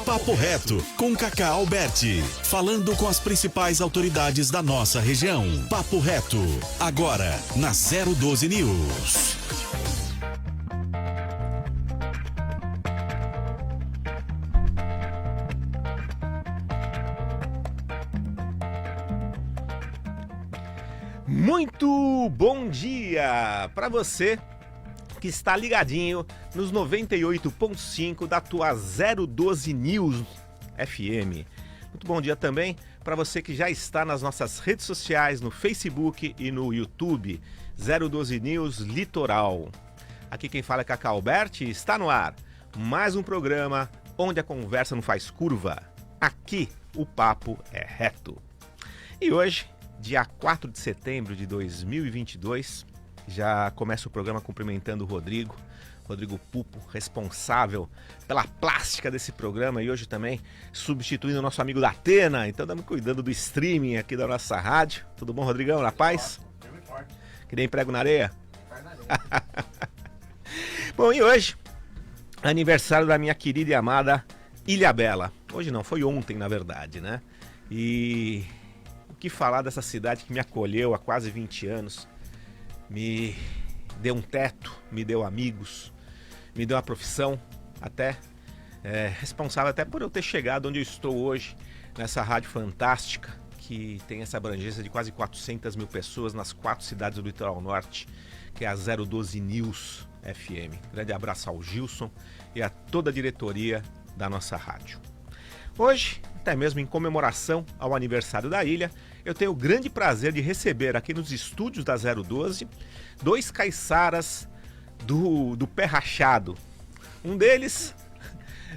Papo Reto, com Cacá Alberti. Falando com as principais autoridades da nossa região. Papo Reto, agora na 012 News. Muito bom dia para você que está ligadinho nos 98.5 da tua 012 News FM. Muito bom dia também para você que já está nas nossas redes sociais, no Facebook e no YouTube, 012 News Litoral. Aqui quem fala é Cacá Alberti, está no ar mais um programa onde a conversa não faz curva. Aqui o papo é reto. E hoje, dia 4 de setembro de 2022, já começa o programa cumprimentando o Rodrigo Pupo, responsável pela plástica desse programa, e hoje também substituindo o nosso amigo da Atena. Então estamos cuidando do streaming aqui da nossa rádio. Tudo bom, Rodrigão? Na paz? Que nem prego na areia? Bom, e hoje, aniversário da minha querida e amada Ilhabela. Hoje não, foi ontem na verdade, né? E o que falar dessa cidade que me acolheu há quase 20 anos, me deu um teto, me deu amigos, me deu uma profissão, até responsável até por eu ter chegado onde eu estou hoje, nessa rádio fantástica, que tem essa abrangência de quase 400 mil pessoas nas 4 cidades do Litoral Norte, que é a 012 News FM. Grande abraço ao Gilson e a toda a diretoria da nossa rádio. Hoje, até mesmo em comemoração ao aniversário da ilha, eu tenho o grande prazer de receber aqui nos estúdios da 012 dois caiçaras do Pé Rachado. Um deles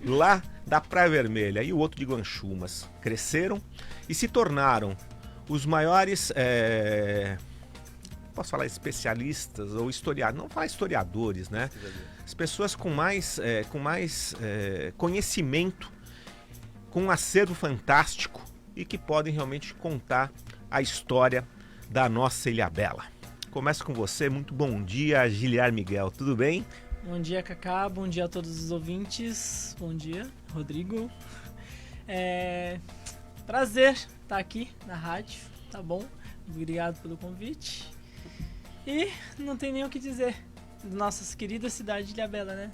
lá da Praia Vermelha e o outro de Guanchumas. Cresceram e se tornaram os maiores, posso falar especialistas ou historiadores, não falar historiadores, né? As pessoas com mais conhecimento, com um acervo fantástico e que podem realmente contar a história da nossa Ilhabela. Começo com você, muito bom dia, Giliar Miguel, tudo bem? Bom dia, Cacá, bom dia a todos os ouvintes, bom dia, Rodrigo. Prazer estar aqui na rádio, tá bom? Obrigado pelo convite. E não tem nem o que dizer, nossa querida cidade de Ilhabela, né?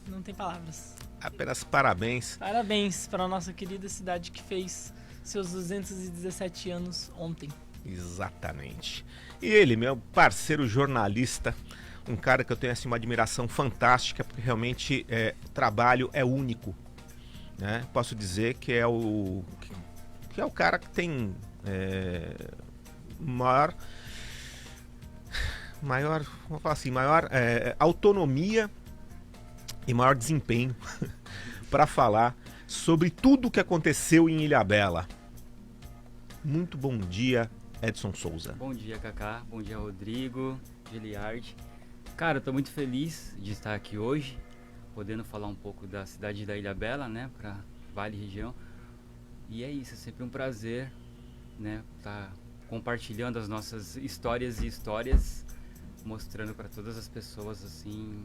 Não tem palavras. Apenas parabéns. Parabéns para a nossa querida cidade que fez seus 217 anos ontem. Exatamente. E ele, meu parceiro jornalista, um cara que eu tenho assim, uma admiração fantástica, porque realmente o trabalho é único, né? Posso dizer que é o cara que tem maior, vamos falar assim, maior autonomia e maior desempenho para falar sobre tudo o que aconteceu em Ilhabela. Muito bom dia, Edson Souza. Bom dia, Cacá. Bom dia, Rodrigo, Giliard. Cara, eu tô muito feliz de estar aqui hoje, podendo falar um pouco da cidade da Ilhabela, né, para Vale Região. E é isso, é sempre um prazer, né, estar compartilhando as nossas histórias, mostrando para todas as pessoas, assim,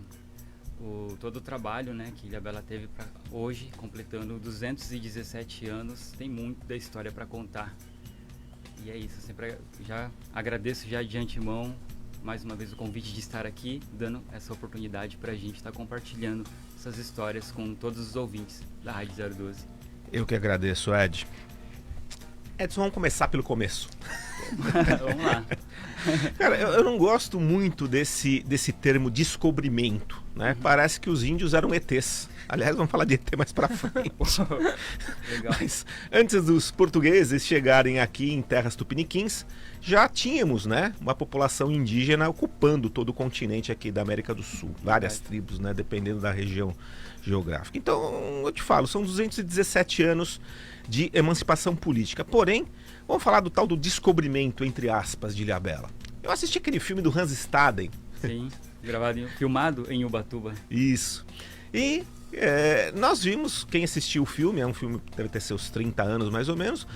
todo o trabalho, né, que Ilhabela teve para hoje, completando 217 anos. Tem muito da história para contar. E é isso, eu sempre já agradeço já de antemão mais uma vez o convite de estar aqui, dando essa oportunidade para a gente estar compartilhando essas histórias com todos os ouvintes da Rádio 012. Eu que agradeço, Ed. Edson, vamos começar pelo começo. Vamos lá. Cara, eu não gosto muito desse termo descobrimento, né? Parece que os índios eram ETs. Aliás, vamos falar de ET mais pra frente. Legal. Mas antes dos portugueses chegarem aqui em terras tupiniquins, já tínhamos, né, uma população indígena ocupando todo o continente aqui da América do Sul. Várias tribos, né, dependendo da região geográfica. Então, eu te falo, são 217 anos de emancipação política. Porém, vamos falar do tal do descobrimento, entre aspas, de Ilhabela. Eu assisti aquele filme do Hans Staden. Sim, filmado em Ubatuba. Isso. E nós vimos, quem assistiu o filme, é um filme que deve ter seus 30 anos mais ou menos,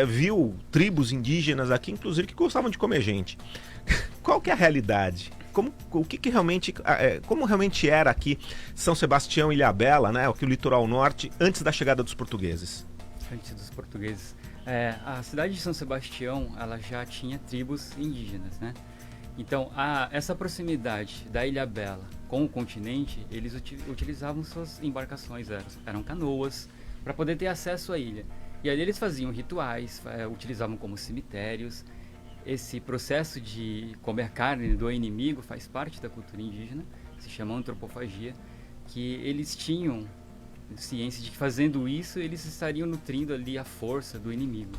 viu tribos indígenas aqui, inclusive, que gostavam de comer gente. Qual que é a realidade? como realmente era aqui São Sebastião e Ilhabela, né? Aqui o litoral norte, antes da chegada dos portugueses? Antes dos portugueses. A cidade de São Sebastião, ela já tinha tribos indígenas, né? Então, essa proximidade da Ilhabela com o continente, eles utilizavam suas embarcações, eram canoas, para poder ter acesso à ilha. E ali eles faziam rituais, utilizavam como cemitérios. Esse processo de comer carne do inimigo faz parte da cultura indígena, se chama antropofagia, que eles tinham ciência de que fazendo isso eles estariam nutrindo ali a força do inimigo.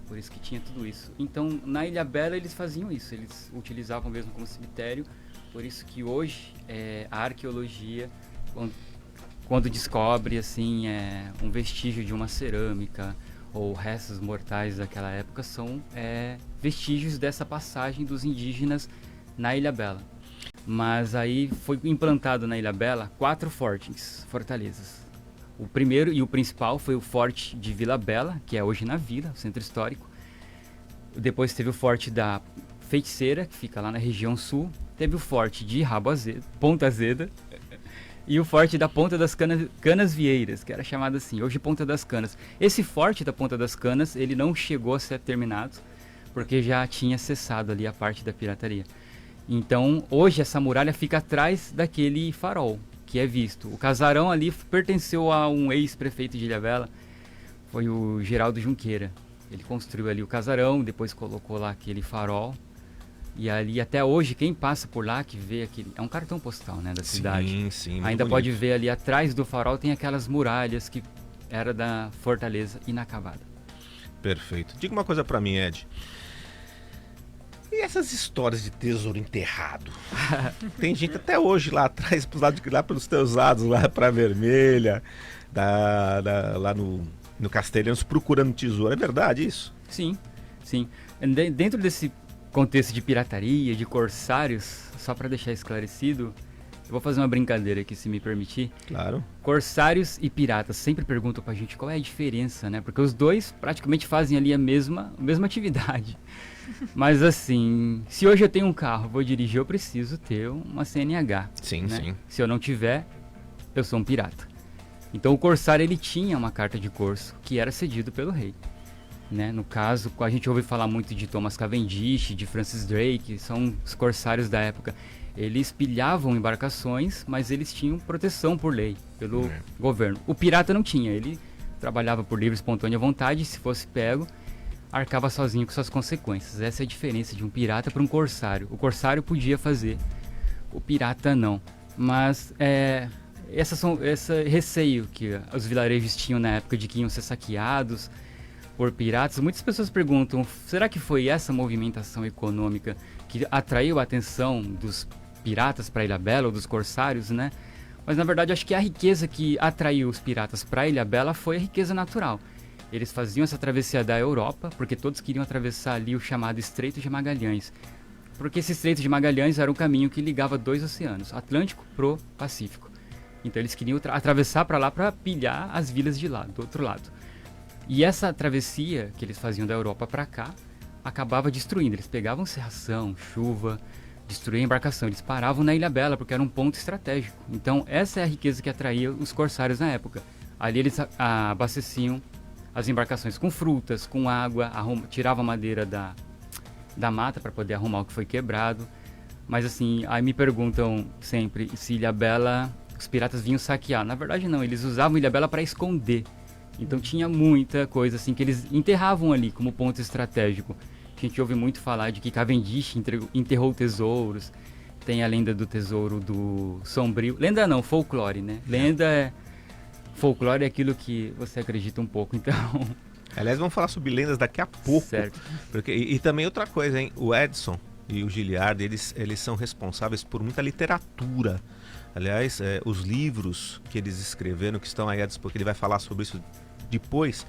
Por isso que tinha tudo isso. Então, na Ilhabela eles faziam isso, eles utilizavam mesmo como cemitério. Por isso que hoje a arqueologia, quando descobre assim, um vestígio de uma cerâmica ou restos mortais daquela época, são vestígios dessa passagem dos indígenas na Ilhabela. Mas aí foi implantado na Ilhabela 4 fortalezas. O primeiro e o principal foi o Forte de Vila Bela, que é hoje na Vila, centro histórico. Depois teve o Forte da Feiticeira, que fica lá na região sul. Teve o Forte de Ponta Azeda. E o Forte da Ponta das Canas Vieiras, que era chamado assim, hoje Ponta das Canas. Esse Forte da Ponta das Canas, ele não chegou a ser terminado, porque já tinha cessado ali a parte da pirataria. Então, hoje essa muralha fica atrás daquele farol que é visto. O casarão ali pertenceu a um ex-prefeito de Ilhabela, foi o Geraldo Junqueira. Ele construiu ali o casarão, depois colocou lá aquele farol. E ali até hoje, quem passa por lá que vê aquele... É um cartão postal, né, da cidade. Sim, ainda bonito. Pode ver ali atrás do farol, tem aquelas muralhas que era da fortaleza inacabada. Perfeito. Diga uma coisa pra mim, Ed. E essas histórias de tesouro enterrado? Tem gente até hoje lá atrás, lá pelos teus lados, lá pra Vermelha, lá no Castelhanos, procurando tesouro. É verdade isso? Sim. Dentro desse contexto de pirataria, de corsários, só para deixar esclarecido, eu vou fazer uma brincadeira aqui, se me permitir. Claro. Corsários e piratas sempre perguntam pra gente qual é a diferença, né? Porque os dois praticamente fazem ali a mesma atividade. Mas assim, se hoje eu tenho um carro, vou dirigir, eu preciso ter uma CNH. Sim, né? sim. Se eu não tiver, eu sou um pirata. Então o corsário, ele tinha uma carta de corso que era cedido pelo rei. Né? No caso, a gente ouve falar muito de Thomas Cavendish, de Francis Drake, são os corsários da época. Eles pilhavam embarcações, mas eles tinham proteção por lei, pelo governo. O pirata não tinha, ele trabalhava por livre e espontânea vontade, e se fosse pego, arcava sozinho com suas consequências. Essa é a diferença de um pirata para um corsário. O corsário podia fazer, o pirata não. Mas esse receio que os vilarejos tinham na época de que iam ser saqueados por piratas, muitas pessoas perguntam, será que foi essa movimentação econômica que atraiu a atenção dos piratas para Ilhabela ou dos corsários, né? Mas na verdade acho que a riqueza que atraiu os piratas para Ilhabela foi a riqueza natural. Eles faziam essa travessia da Europa, porque todos queriam atravessar ali o chamado Estreito de Magalhães. Porque esse Estreito de Magalhães era um caminho que ligava 2 oceanos, Atlântico pro Pacífico. Então eles queriam atravessar para lá para pilhar as vilas de lá, do outro lado. E essa travessia que eles faziam da Europa para cá acabava destruindo. Eles pegavam serração, chuva, destruíam a embarcação. Eles paravam na Ilhabela porque era um ponto estratégico. Então essa é a riqueza que atraía os corsários na época. Ali eles abasteciam as embarcações com frutas, com água, tiravam a madeira da mata para poder arrumar o que foi quebrado. Mas assim, aí me perguntam sempre se Ilhabela, os piratas vinham saquear. Na verdade não, eles usavam Ilhabela para esconder. Então tinha muita coisa assim que eles enterravam ali como ponto estratégico. A gente ouve muito falar de que Cavendish enterrou tesouros. Tem a lenda do tesouro do Sombrio. Lenda não, folclore, né? Folclore é aquilo que você acredita um pouco, então... Aliás, vamos falar sobre lendas daqui a pouco. Certo. E também outra coisa, hein? O Edson e o Giliard, eles são responsáveis por muita literatura. Aliás, os livros que eles escreveram, que estão aí a dispor, que ele vai falar sobre isso depois,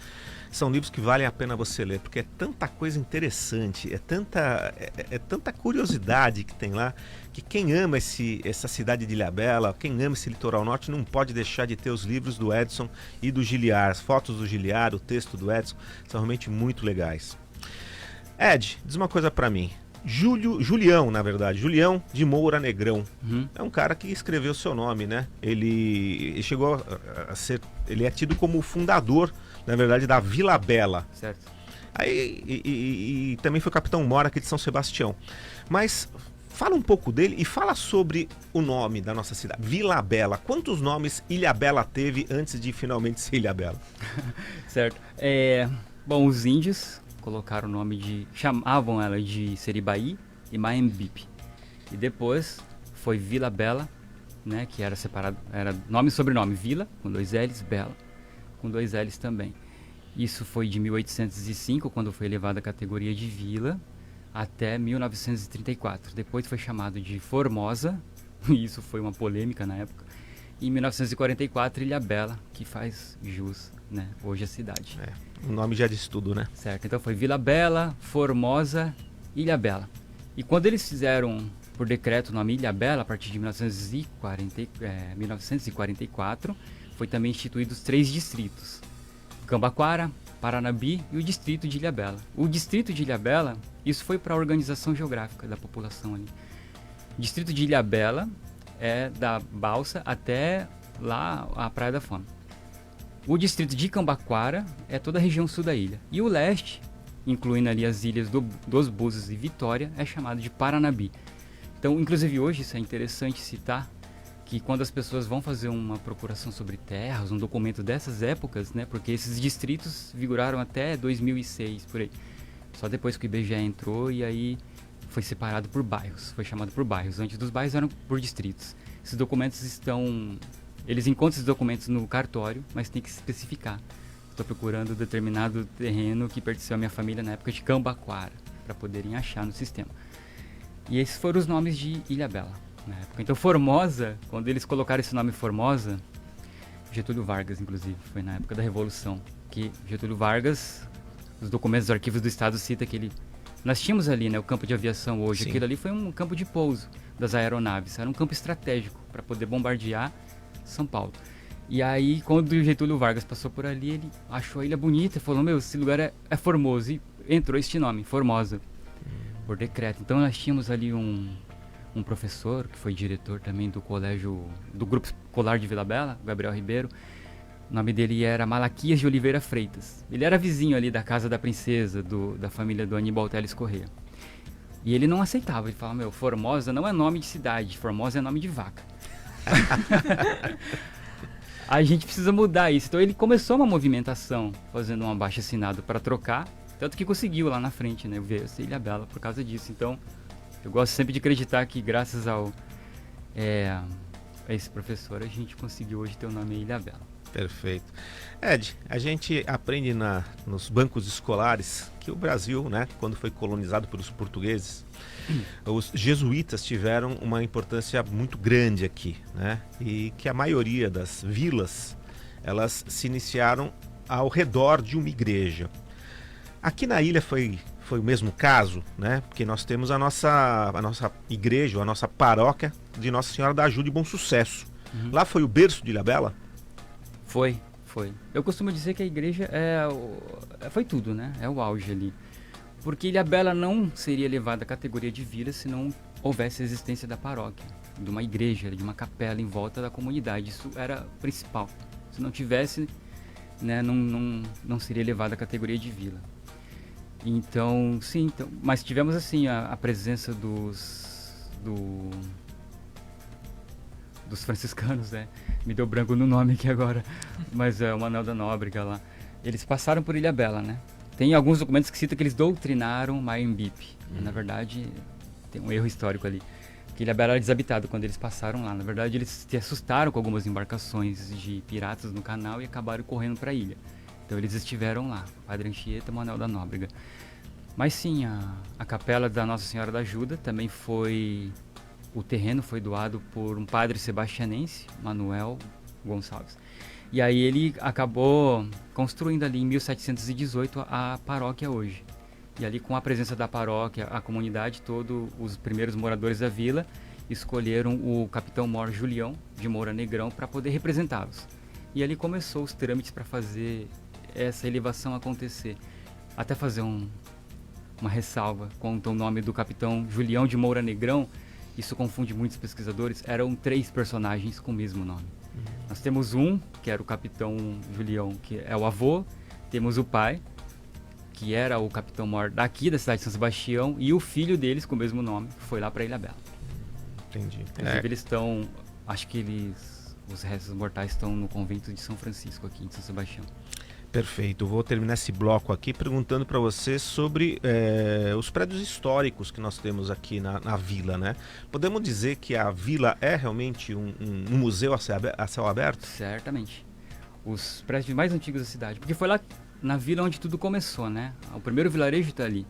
são livros que valem a pena você ler, porque é tanta coisa interessante, é tanta curiosidade que tem lá, que quem ama essa cidade de Ilhabela, quem ama esse litoral norte, não pode deixar de ter os livros do Edson e do Giliard, as fotos do Giliard, o texto do Edson, são realmente muito legais. Ed, diz uma coisa pra mim. Julião, na verdade, Julião de Moura Negrão. Uhum. É um cara que escreveu seu nome, né? Ele chegou a ser, ele é tido como o fundador, na verdade, da Vila Bela. Certo. Aí, e também foi capitão mor aqui de São Sebastião. Mas fala um pouco dele e fala sobre o nome da nossa cidade, Vila Bela. Quantos nomes Ilhabela teve antes de finalmente ser Ilhabela? Certo. Bom, os índios colocaram o nome chamavam ela de Seribaí e Maembipe. E depois foi Vila Bela, né, que era separado, era nome e sobrenome, Vila, com 2 L's, Bela, com 2 L's também. Isso foi de 1805, quando foi elevada à categoria de vila, até 1934. Depois foi chamado de Formosa, e isso foi uma polêmica na época. E em 1944, Ilhabela, que faz jus, né, hoje a cidade. O nome já diz tudo, né? Certo, então foi Vila Bela, Formosa, Ilhabela. E quando eles fizeram, por decreto, o nome Ilhabela, a partir de 1944, foi também instituídos 3 distritos. Cambaquara, Paranabi e o distrito de Ilhabela. O distrito de Ilhabela, isso foi para a organização geográfica da população ali. O distrito de Ilhabela é da Balsa até lá a Praia da Fome. O distrito de Cambaquara é toda a região sul da ilha. E o leste, incluindo ali as ilhas dos Búzios e Vitória, é chamado de Paranabi. Então, inclusive hoje, isso é interessante citar, que quando as pessoas vão fazer uma procuração sobre terras, um documento dessas épocas, né, porque esses distritos vigoraram até 2006, por aí. Só depois que o IBGE entrou e aí foi separado por bairros, foi chamado por bairros. Antes dos bairros eram por distritos. Esses documentos eles encontram esses documentos no cartório, mas tem que especificar. Estou procurando determinado terreno que pertenceu à minha família na época de Cambaquara, para poderem achar no sistema. E esses foram os nomes de Ilhabela na época. Então Formosa, quando eles colocaram esse nome Formosa, Getúlio Vargas, inclusive, foi na época da Revolução, que Getúlio Vargas, os documentos dos arquivos do Estado cita que nós tínhamos ali, né, o campo de aviação hoje. Sim. Aquilo ali foi um campo de pouso das aeronaves, era um campo estratégico para poder bombardear São Paulo. E aí, quando o Getúlio Vargas passou por ali, ele achou a ilha bonita e falou, esse lugar é formoso, e entrou este nome, Formosa, por decreto. Então nós tínhamos ali um professor, que foi diretor também do Grupo Escolar de Vila Bela, Gabriel Ribeiro. O nome dele era Malaquias de Oliveira Freitas. Ele era vizinho ali da casa da princesa, da família do Aníbal Teles Corrêa. E ele não aceitava, ele falava, Formosa não é nome de cidade, Formosa é nome de vaca. A gente precisa mudar isso. Então ele começou uma movimentação, fazendo um abaixo-assinado para trocar, tanto que conseguiu lá na frente, né, ver essa Ilhabela por causa disso. Então, eu gosto sempre de acreditar que graças a esse professor a gente conseguiu hoje ter o nome Ilhabela. Perfeito. Ed, a gente aprende nos bancos escolares que o Brasil, né, quando foi colonizado pelos portugueses, os jesuítas tiveram uma importância muito grande aqui, né, e que a maioria das vilas, elas se iniciaram ao redor de uma igreja. Aqui na ilha foi o mesmo caso, né? Porque nós temos a nossa igreja, a nossa paróquia de Nossa Senhora da Ajuda e Bom Sucesso. Uhum. Lá foi o berço de Ilhabela? Foi. Eu costumo dizer que a igreja foi tudo, né? É o auge ali. Porque Ilhabela não seria elevada à categoria de vila se não houvesse a existência da paróquia, de uma igreja, de uma capela em volta da comunidade. Isso era o principal. Se não tivesse, né, não seria elevada à categoria de vila. Então, sim, mas tivemos assim a presença dos franciscanos, né? Me deu branco no nome aqui agora, mas é o Manuel da Nóbrega lá. Eles passaram por Ilhabela, né? Tem alguns documentos que citam que eles doutrinaram Maembipe. Na verdade, tem um erro histórico ali. Que Ilhabela era desabitado quando eles passaram lá. Na verdade, eles se assustaram com algumas embarcações de piratas no canal e acabaram correndo para a ilha. Então eles estiveram lá, Padre Anchieta e Manuel da Nóbrega. Mas sim, a capela da Nossa Senhora da Ajuda também o terreno foi doado por um padre sebastianense, Manuel Gonçalves. E aí ele acabou construindo ali em 1718 a paróquia hoje. E ali com a presença da paróquia, a comunidade, todos os primeiros moradores da vila escolheram o capitão mor Julião de Moura Negrão para poder representá-los. E ali começou os trâmites para fazer essa elevação acontecer. Até fazer um uma ressalva. Conta o nome do capitão Julião de Moura Negrão, isso confunde muitos pesquisadores, eram 3 personagens com o mesmo nome. Nós temos um, que era o capitão Julião, que é o avô, temos o pai, que era o capitão-mor daqui da cidade de São Sebastião, e o filho deles com o mesmo nome, que foi lá para Ilhabela. Entendi. Inclusive eles estão, acho que os restos mortais estão no convento de São Francisco aqui em São Sebastião. Perfeito. Vou terminar esse bloco aqui perguntando para você sobre os prédios históricos que nós temos aqui na vila, né? Podemos dizer que a vila é realmente um museu a céu aberto? Certamente. Os prédios mais antigos da cidade, porque foi lá na vila onde tudo começou, né? O primeiro vilarejo está ali.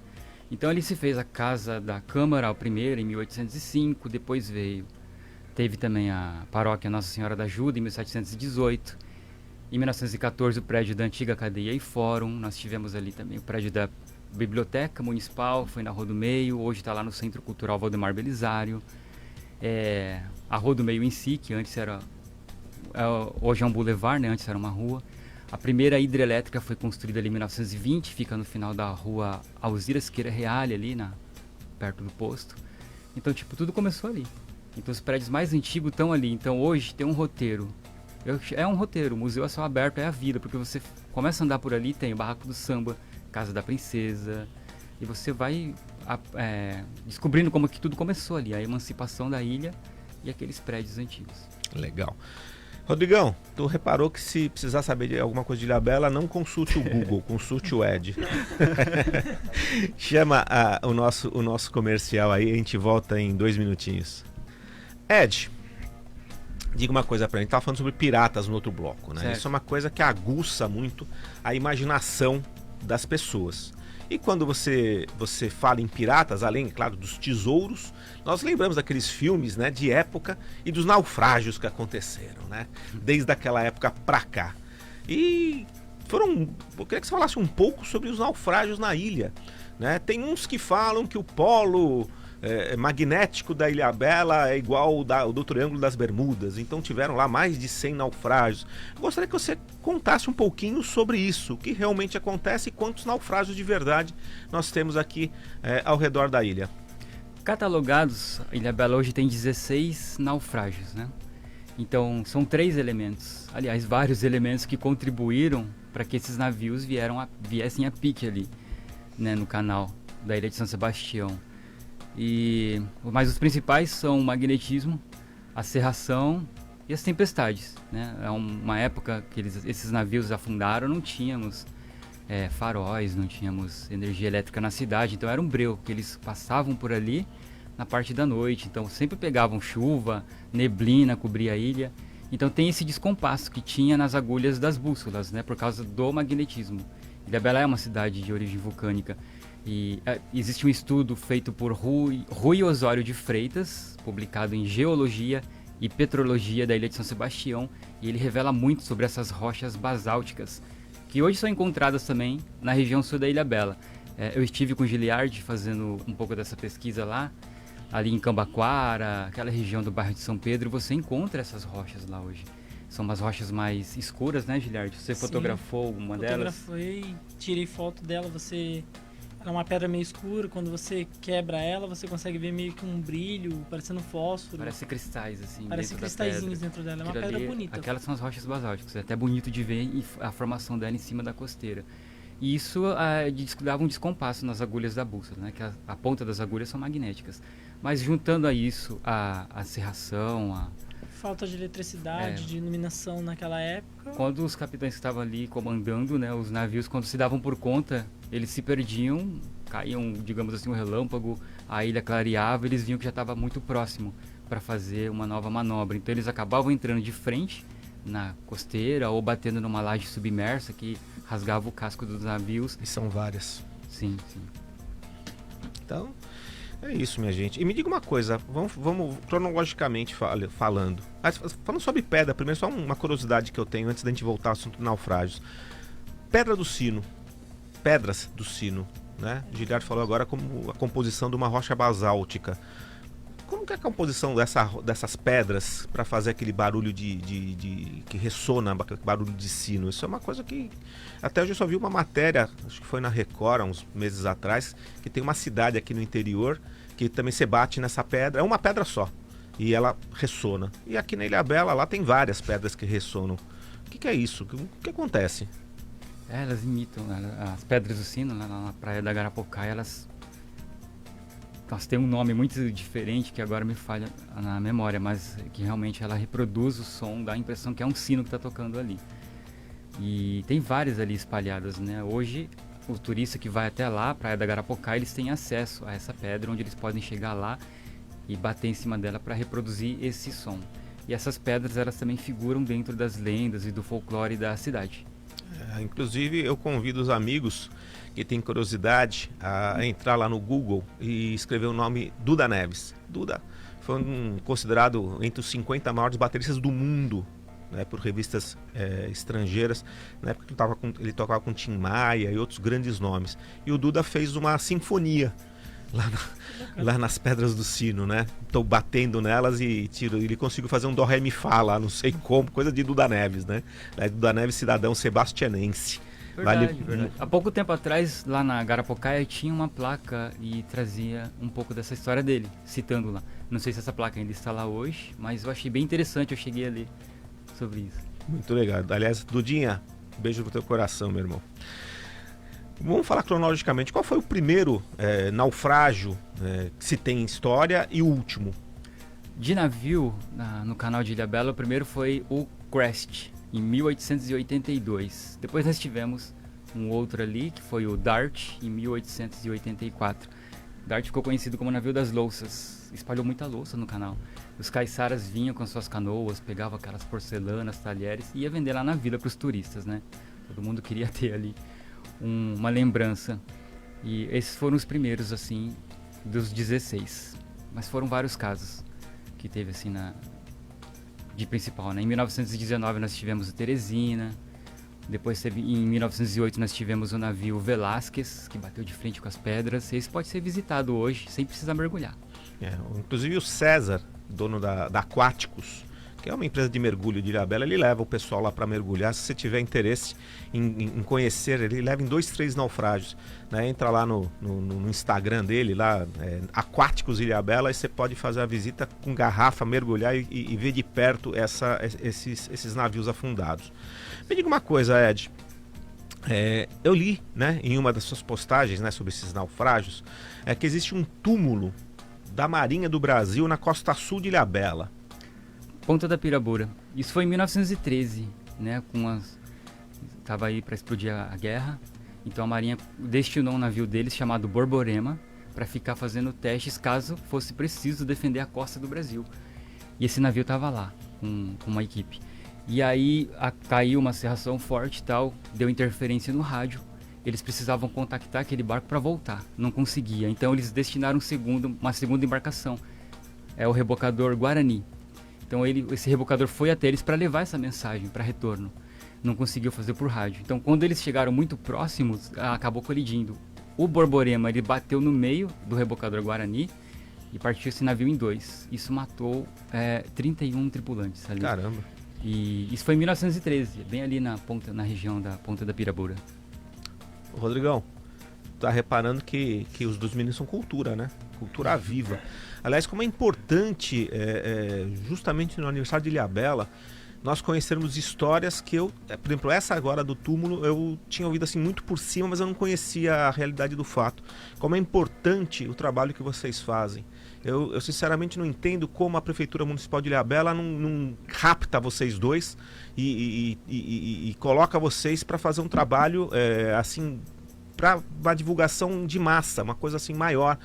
Então ali se fez a Casa da Câmara, a primeira, em 1805, depois teve também a paróquia Nossa Senhora da Ajuda, em 1718. Em 1914, o prédio da antiga cadeia e fórum. Nós tivemos ali também o prédio da Biblioteca Municipal, foi na Rua do Meio, hoje está lá no Centro Cultural Valdemar Belisário. A Rua do Meio em si, que antes hoje é um boulevard, né? Antes era uma rua. A primeira hidrelétrica foi construída ali em 1920, fica no final da Rua Alzira Siqueira Reale, ali perto do posto. Então, tudo começou ali. Então, os prédios mais antigos estão ali. Então, hoje tem um roteiro. É um roteiro, o museu a céu aberto é a vida, porque você começa a andar por ali, tem o Barraco do Samba, Casa da Princesa, e você vai descobrindo como que tudo começou ali, a emancipação da ilha e aqueles prédios antigos. Legal. Rodrigão, tu reparou que se precisar saber de alguma coisa de Ilhabela, não consulte o Google, consulte o Ed. Chama o nosso comercial aí, a gente volta em 2 minutinhos. Ed, diga uma coisa pra gente, tava falando sobre piratas no outro bloco, né? Certo. Isso é uma coisa que aguça muito a imaginação das pessoas. E quando você fala em piratas, além, claro, dos tesouros, nós lembramos daqueles filmes, né, de época e dos naufrágios que aconteceram, né? Desde aquela época pra cá. E eu queria que você falasse um pouco sobre os naufrágios na ilha, né? Tem uns que falam que o polo magnético da Ilhabela é igual ao do Triângulo das Bermudas, então tiveram lá mais de 100 naufrágios. Eu gostaria que você contasse um pouquinho sobre isso, o que realmente acontece e quantos naufrágios de verdade nós temos aqui ao redor da ilha. Catalogados, a Ilhabela hoje tem 16 naufrágios, né? Então, são 3 elementos, aliás, vários elementos que contribuíram para que esses navios viessem a pique ali, né, no canal da ilha de São Sebastião. Mas os principais são o magnetismo, a serração e as tempestades, né? É uma época que esses navios afundaram, não tínhamos faróis, não tínhamos energia elétrica na cidade, então era um breu que eles passavam por ali na parte da noite, então sempre pegavam chuva, neblina, cobria a ilha. Então tem esse descompasso que tinha nas agulhas das bússolas, né, por causa do magnetismo. Ilhabela é uma cidade de origem vulcânica. E existe um estudo feito por Rui Osório de Freitas, publicado em Geologia e Petrologia da Ilha de São Sebastião, e ele revela muito sobre essas rochas basálticas, que hoje são encontradas também na região sul da Ilhabela. Eu estive com o Giliard fazendo um pouco dessa pesquisa lá, ali em Cambaquara, aquela região do bairro de São Pedro, você encontra essas rochas lá hoje. São umas rochas mais escuras, né, Giliard? Você fotografou uma delas? Fotografei, tirei foto dela, é uma pedra meio escura, quando você quebra ela, você consegue ver meio que um brilho, parecendo fósforo. Parece cristais, assim, Parece cristalzinhos dentro dela, é uma pedra bonita. Aquelas são as rochas basálticas, é até bonito de ver a formação dela em cima da costeira. E isso dava um descompasso nas agulhas da bússola, né? Que a ponta das agulhas são magnéticas. Mas juntando a isso a serração, falta de eletricidade, de iluminação naquela época. Quando os capitães que estavam ali comandando, né, os navios, quando se davam por conta, eles se perdiam, caíam, digamos assim, um relâmpago, a ilha clareava, eles viam que já estava muito próximo para fazer uma nova manobra. Então eles acabavam entrando de frente na costeira ou batendo numa laje submersa que rasgava o casco dos navios. E são várias. Sim, sim. Então, é isso, minha gente. E me diga uma coisa, vamos cronologicamente falando. Falando sobre pedra, primeiro só uma curiosidade que eu tenho antes da gente voltar ao assunto de naufrágios. Pedras do Sino, né? O Giliard falou agora como a composição de uma rocha basáltica. Como que é a composição dessas pedras para fazer aquele barulho que ressona, barulho de sino? Isso é uma coisa que até hoje eu só vi uma matéria, acho que foi na Record há uns meses atrás, que tem uma cidade aqui no interior que também se bate nessa pedra, é uma pedra só, e ela ressona. E aqui na Ilhabela lá tem várias pedras que ressonam. O que é isso? O que acontece? Elas imitam as pedras do sino lá na praia da Garapucaia, elas têm um nome muito diferente que agora me falha na memória, mas que realmente ela reproduz o som, dá a impressão que é um sino que está tocando ali. E tem várias ali espalhadas, né? Hoje, o turista que vai até lá, praia da Garapucaia, eles têm acesso a essa pedra, onde eles podem chegar lá e bater em cima dela para reproduzir esse som. E essas pedras, elas também figuram dentro das lendas e do folclore da cidade. Inclusive, eu convido os amigos que têm curiosidade a entrar lá no Google e escrever o nome Duda Neves. Duda foi considerado entre os 50 maiores bateristas do mundo, né, por revistas estrangeiras. Na época ele tocava com Tim Maia e outros grandes nomes. E o Duda fez uma sinfonia lá nas pedras do sino, né? Estou batendo nelas e ele conseguiu fazer um dó, ré, mi, fá lá, não sei como, coisa de Duda Neves, né? Duda Neves, cidadão sebastianense. Verdade. Há pouco tempo atrás, lá na Garapucaia, tinha uma placa e trazia um pouco dessa história dele, citando lá. Não sei se essa placa ainda está lá hoje, mas eu achei bem interessante, eu cheguei a ler sobre isso. Muito legal. Aliás, Dudinha, beijo no teu coração, meu irmão. Vamos falar cronologicamente, qual foi o primeiro naufrágio que se tem em história e o último? De navio, no canal de Ilhabela, o primeiro foi o Crest, em 1882. Depois nós tivemos um outro ali, que foi o Dart, em 1884. Dart ficou conhecido como navio das louças, espalhou muita louça no canal. Os caiçaras vinham com suas canoas, pegavam aquelas porcelanas, talheres e ia vender lá na vila para os turistas, né? Todo mundo queria ter ali uma lembrança. E esses foram os primeiros, assim, dos 16. Mas foram vários casos que teve, assim, de principal, né? Em 1919 nós tivemos o Teresina. Depois em 1908 nós tivemos o navio Velásquez, que bateu de frente com as pedras. Esse pode ser visitado hoje sem precisar mergulhar. Inclusive o César, dono da Aquáticos, que é uma empresa de mergulho de Ilhabela, ele leva o pessoal lá para mergulhar. Se você tiver interesse em conhecer, ele leva em 2, 3 naufrágios, né? Entra lá no Instagram dele, lá, Aquáticos Ilhabela, e você pode fazer a visita com garrafa, mergulhar e ver de perto esses navios afundados. Me diga uma coisa, Ed. Eu li, né, em uma das suas postagens, né, sobre esses naufrágios, que existe um túmulo da Marinha do Brasil na costa sul de Ilhabela. Ponta da Pirabura. Isso foi em 1913, né? Tava aí para explodir a guerra. Então a Marinha destinou um navio deles chamado Borborema para ficar fazendo testes caso fosse preciso defender a costa do Brasil. E esse navio tava lá com uma equipe. E aí caiu uma cerração forte e tal, deu interferência no rádio. Eles precisavam contactar aquele barco para voltar, não conseguia. Então eles destinaram uma segunda embarcação, o rebocador Guarani. Então esse rebocador foi até eles para levar essa mensagem para retorno. Não conseguiu fazer por rádio. Então quando eles chegaram muito próximos, acabou colidindo. O Borborema, ele bateu no meio do rebocador Guarani e partiu esse navio em 2. Isso matou 31 tripulantes ali. Caramba. E isso foi em 1913, bem ali na região da Ponta da Pirabura. Rodrigão, tá reparando que os dos meninos são cultura, né? Cultura viva. Aliás, como é importante, justamente no aniversário de Ilhabela, nós conhecermos histórias que por exemplo, essa agora do túmulo, eu tinha ouvido assim muito por cima, mas eu não conhecia a realidade do fato. Como é importante o trabalho que vocês fazem. Eu sinceramente não entendo como a Prefeitura Municipal de Ilhabela não rapta vocês dois e coloca vocês para fazer um trabalho assim, para uma divulgação de massa, uma coisa assim maior.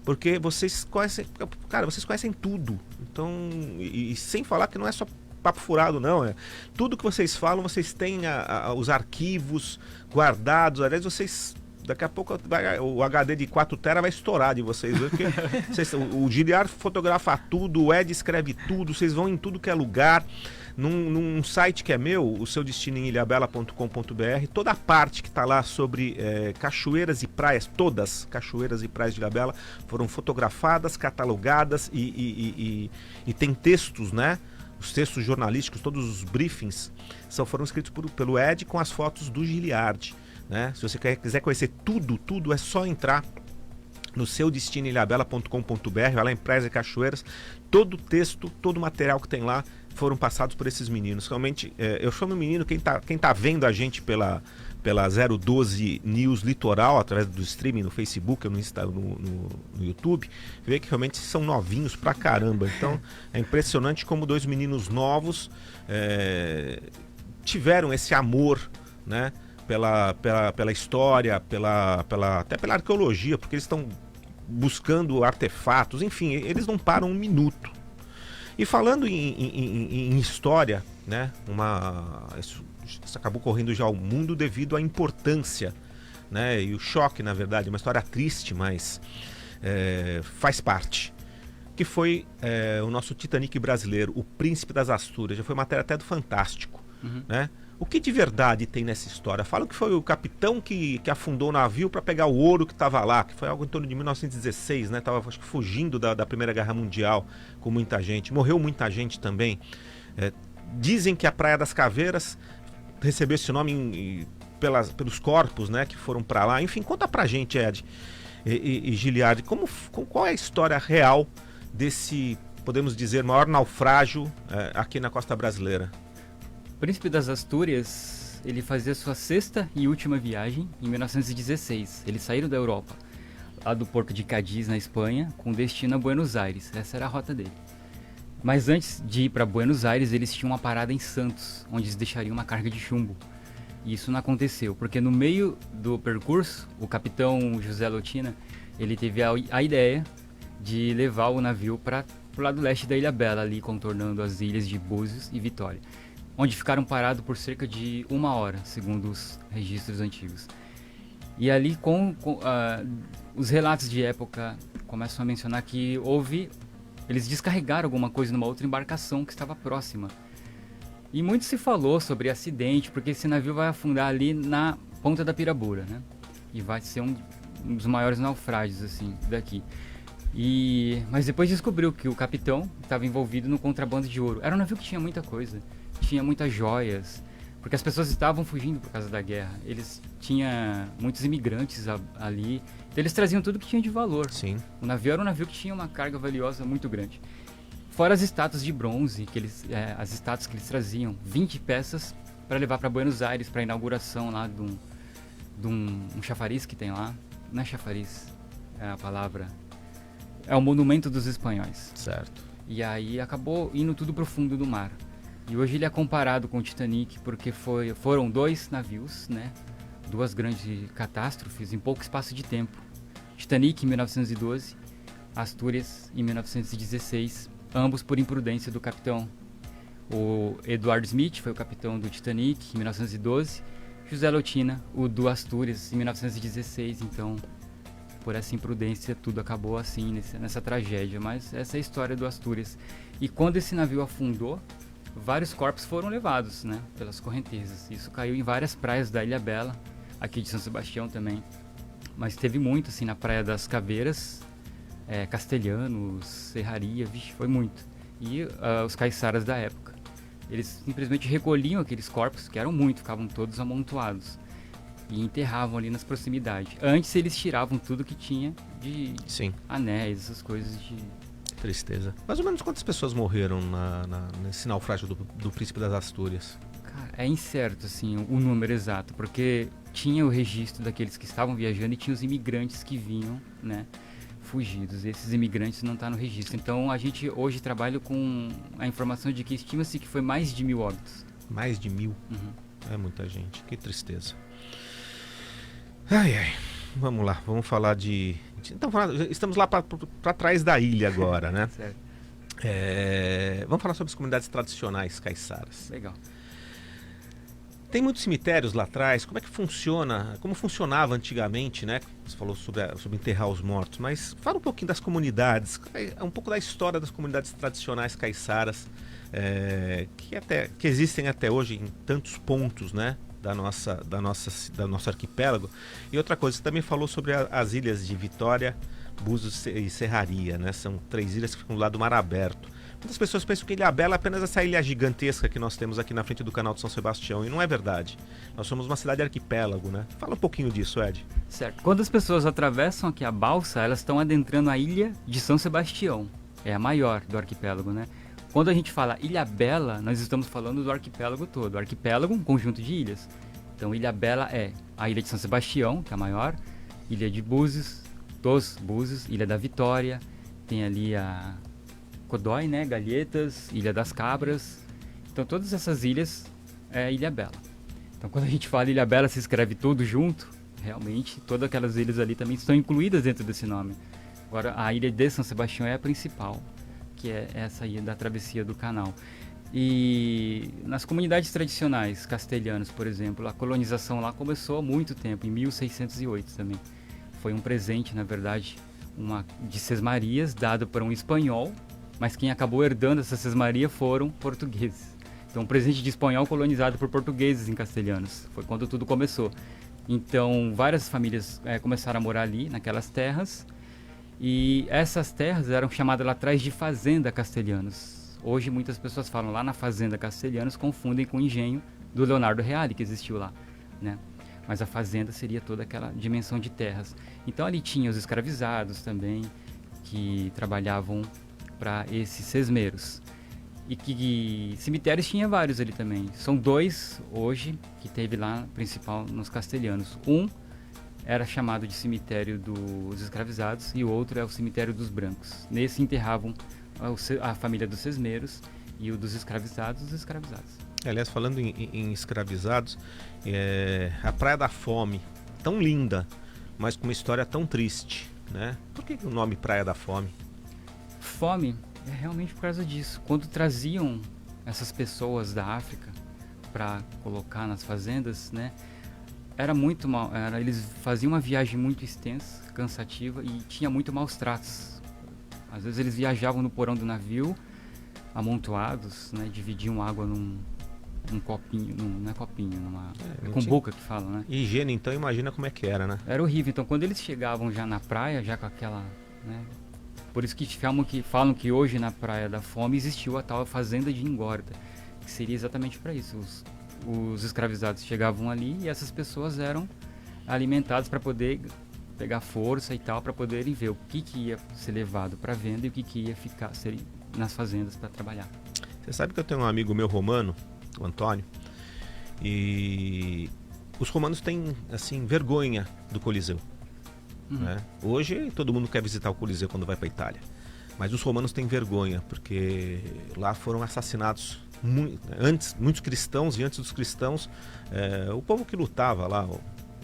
Porque vocês conhecem tudo. Então, e sem falar que não é só papo furado, não. Tudo que vocês falam, vocês têm os arquivos guardados. Aliás, daqui a pouco o HD de 4 TB vai estourar de vocês. Porque o Giliar fotografa tudo, o Ed escreve tudo, vocês vão em tudo que é lugar. num site que é meu, o seu destino em ilhabela.com.br, toda a parte que está lá sobre cachoeiras e praias, todas cachoeiras e praias de Ilhabela foram fotografadas, catalogadas e tem textos, né? Os textos jornalísticos, todos os briefings foram escritos pelo Ed com as fotos do Giliardi, né? Se você quiser conhecer tudo, é só entrar no seu destino ilhabela.com.br, vai lá em Praias e Cachoeiras, todo o texto, todo o material que tem lá foram passados por esses meninos. Realmente, eu chamo menino, quem tá vendo a gente pela 012 News Litoral, através do streaming no Facebook ou no YouTube, vê que realmente são novinhos pra caramba. Então, é impressionante como dois meninos novos tiveram esse amor, né? Pela história, até pela arqueologia, porque eles estão buscando artefatos, enfim, eles não param um minuto. E falando em história, né, isso acabou correndo já ao mundo devido à importância, né, e o choque, na verdade, uma história triste, mas faz parte. Que foi o nosso Titanic brasileiro, o Príncipe das Astúrias, já foi matéria até do Fantástico, né? O que de verdade tem nessa história? Falam que foi o capitão que afundou o navio para pegar o ouro que estava lá, que foi algo em torno de 1916, né? Estava fugindo da Primeira Guerra Mundial com muita gente. Morreu muita gente também. Dizem que a Praia das Caveiras recebeu esse nome pelos corpos, né, que foram para lá. Enfim, conta pra gente, Ed e Giliardi, qual é a história real desse, podemos dizer, maior naufrágio aqui na costa brasileira? O Príncipe das Astúrias, ele fazia sua sexta e última viagem em 1916. Eles saíram da Europa, lá do porto de Cádiz, na Espanha, com destino a Buenos Aires. Essa era a rota dele. Mas antes de ir para Buenos Aires, eles tinham uma parada em Santos, onde eles deixariam uma carga de chumbo. E isso não aconteceu, porque no meio do percurso, o capitão José Lotina, ele teve a ideia de levar o navio para o lado leste da Ilhabela, ali contornando as ilhas de Búzios e Vitória, onde ficaram parados por cerca de 1 hora, segundo os registros antigos. E ali, os relatos de época começam a mencionar que eles descarregaram alguma coisa numa outra embarcação que estava próxima. E muito se falou sobre acidente, porque esse navio vai afundar ali na Ponta da Pirabura, né? E vai ser um dos maiores naufrágios, assim, daqui. Mas depois descobriu que o capitão estava envolvido no contrabando de ouro. Era um navio que tinha muita coisa. Tinha muitas joias, porque as pessoas estavam fugindo por causa da guerra. Eles tinham muitos imigrantes ali, então eles traziam tudo que tinha de valor. Sim. O navio era um navio que tinha uma carga valiosa muito grande. Fora as estátuas de bronze, as estátuas que eles traziam, 20 peças para levar para Buenos Aires, para a inauguração lá de um chafariz que tem lá. Não é chafariz, é a palavra. É o monumento dos espanhóis. Certo. E aí acabou indo tudo pro fundo do mar. E hoje ele é comparado com o Titanic porque foram 2 navios, né? 2 grandes catástrofes em pouco espaço de tempo. Titanic em 1912, Astúrias em 1916, ambos por imprudência do capitão. O Edward Smith foi o capitão do Titanic em 1912, José Lotina, o do Astúrias, em 1916. Então, por essa imprudência, tudo acabou assim, nessa tragédia. Mas essa é a história do Astúrias. E quando esse navio afundou, vários corpos foram levados, né, pelas correntezas. Isso caiu em várias praias da Ilhabela, aqui de São Sebastião também. Mas teve muito, assim, na Praia das Caveiras, Castelhanos, Serraria, vixe, foi muito. E os caiçaras da época. Eles simplesmente recolhiam aqueles corpos, que eram muitos, ficavam todos amontoados. E enterravam ali nas proximidades. Antes eles tiravam tudo que tinha de anéis, essas coisas de... Tristeza. Mais ou menos quantas pessoas morreram nesse naufrágio do Príncipe das Astúrias? Cara, é incerto, assim, o número exato, porque tinha o registro daqueles que estavam viajando e tinha os imigrantes que vinham, né, fugidos. E esses imigrantes não estão no registro. Então a gente hoje trabalha com a informação de que estima-se que foi mais de 1.000 óbitos. Mais de 1.000? Uhum. É muita gente, que tristeza. Ai. Vamos lá, vamos falar de... Então, estamos lá para trás da ilha agora, né? Certo. Vamos falar sobre as comunidades tradicionais caiçaras. Legal. Tem muitos cemitérios lá atrás. Como é que funciona? Como funcionava antigamente, né? Você falou sobre enterrar os mortos, mas fala um pouquinho das comunidades, um pouco da história das comunidades tradicionais caiçaras que existem até hoje em tantos pontos, né, do nosso arquipélago. E outra coisa, você também falou sobre as ilhas de Vitória, Búzios e Serraria, né? São 3 ilhas que ficam do lado do mar aberto. Muitas pessoas pensam que Ilhabela é apenas essa ilha gigantesca que nós temos aqui na frente do canal de São Sebastião, e não é verdade. Nós somos uma cidade arquipélago, né? Fala um pouquinho disso, Ed. Certo. Quando as pessoas atravessam aqui a balsa, elas estão adentrando a ilha de São Sebastião. É a maior do arquipélago, né? Quando a gente fala Ilhabela, nós estamos falando do arquipélago todo. O arquipélago, um conjunto de ilhas. Então, Ilhabela é a ilha de São Sebastião, que é a maior, ilha de Búzios, dos Búzios, ilha da Vitória, tem ali a Codói, né, Galhetas, Ilha das Cabras. Então, todas essas ilhas é Ilhabela. Então, quando a gente fala Ilhabela, se escreve tudo junto, realmente, todas aquelas ilhas ali também estão incluídas dentro desse nome. Agora, a ilha de São Sebastião é a principal, que é essa aí da travessia do canal. E nas comunidades tradicionais castelhanas, por exemplo, a colonização lá começou há muito tempo, em 1608 também. Foi um presente, na verdade, de sesmarias dado por um espanhol, mas quem acabou herdando essa sesmaria foram portugueses. Então, um presente de espanhol colonizado por portugueses em castelhanos. Foi quando tudo começou. Então, várias famílias começaram a morar ali, naquelas terras, e essas terras eram chamadas lá atrás de Fazenda Castelhanos. Hoje muitas pessoas falam lá na Fazenda Castelhanos, confundem com o engenho do Leonardo Reale, que existiu lá, né? Mas a fazenda seria toda aquela dimensão de terras. Então ali tinha os escravizados também, que trabalhavam para esses sesmeiros. E que cemitérios tinha vários ali também. São 2 hoje que teve lá, principal, nos castelhanos. Um era chamado de cemitério dos escravizados e o outro é o cemitério dos brancos. Nesse enterravam a família dos sesmeiros e o dos escravizados, os escravizados. Aliás, falando em escravizados, a Praia da Fome, tão linda, mas com uma história tão triste, né? Por que o nome Praia da Fome? Fome é realmente por causa disso. Quando traziam essas pessoas da África para colocar nas fazendas, né? Era muito mal. Eles faziam uma viagem muito extensa, cansativa e tinha muito maus tratos. Às vezes eles viajavam no porão do navio, amontoados, né? Dividiam água num copinho, não é copinho, cumbuca que fala, né? Higiene, então, imagina como é que era, né? Era horrível. Então, quando eles chegavam já na praia, já com aquela, né? Por isso que falam que hoje na Praia da Fome existiu a tal fazenda de engorda, que seria exatamente para isso. Os escravizados chegavam ali e essas pessoas eram alimentadas para poder pegar força e tal, para poderem ver o que ia ser levado para venda e o que ia ficar nas fazendas para trabalhar. Você sabe que eu tenho um amigo meu romano, o Antônio, e os romanos têm, assim, vergonha do Coliseu. Né? Hoje todo mundo quer visitar o Coliseu quando vai para a Itália, mas os romanos têm vergonha porque lá foram assassinados muitos cristãos, e antes dos cristãos o povo que lutava lá,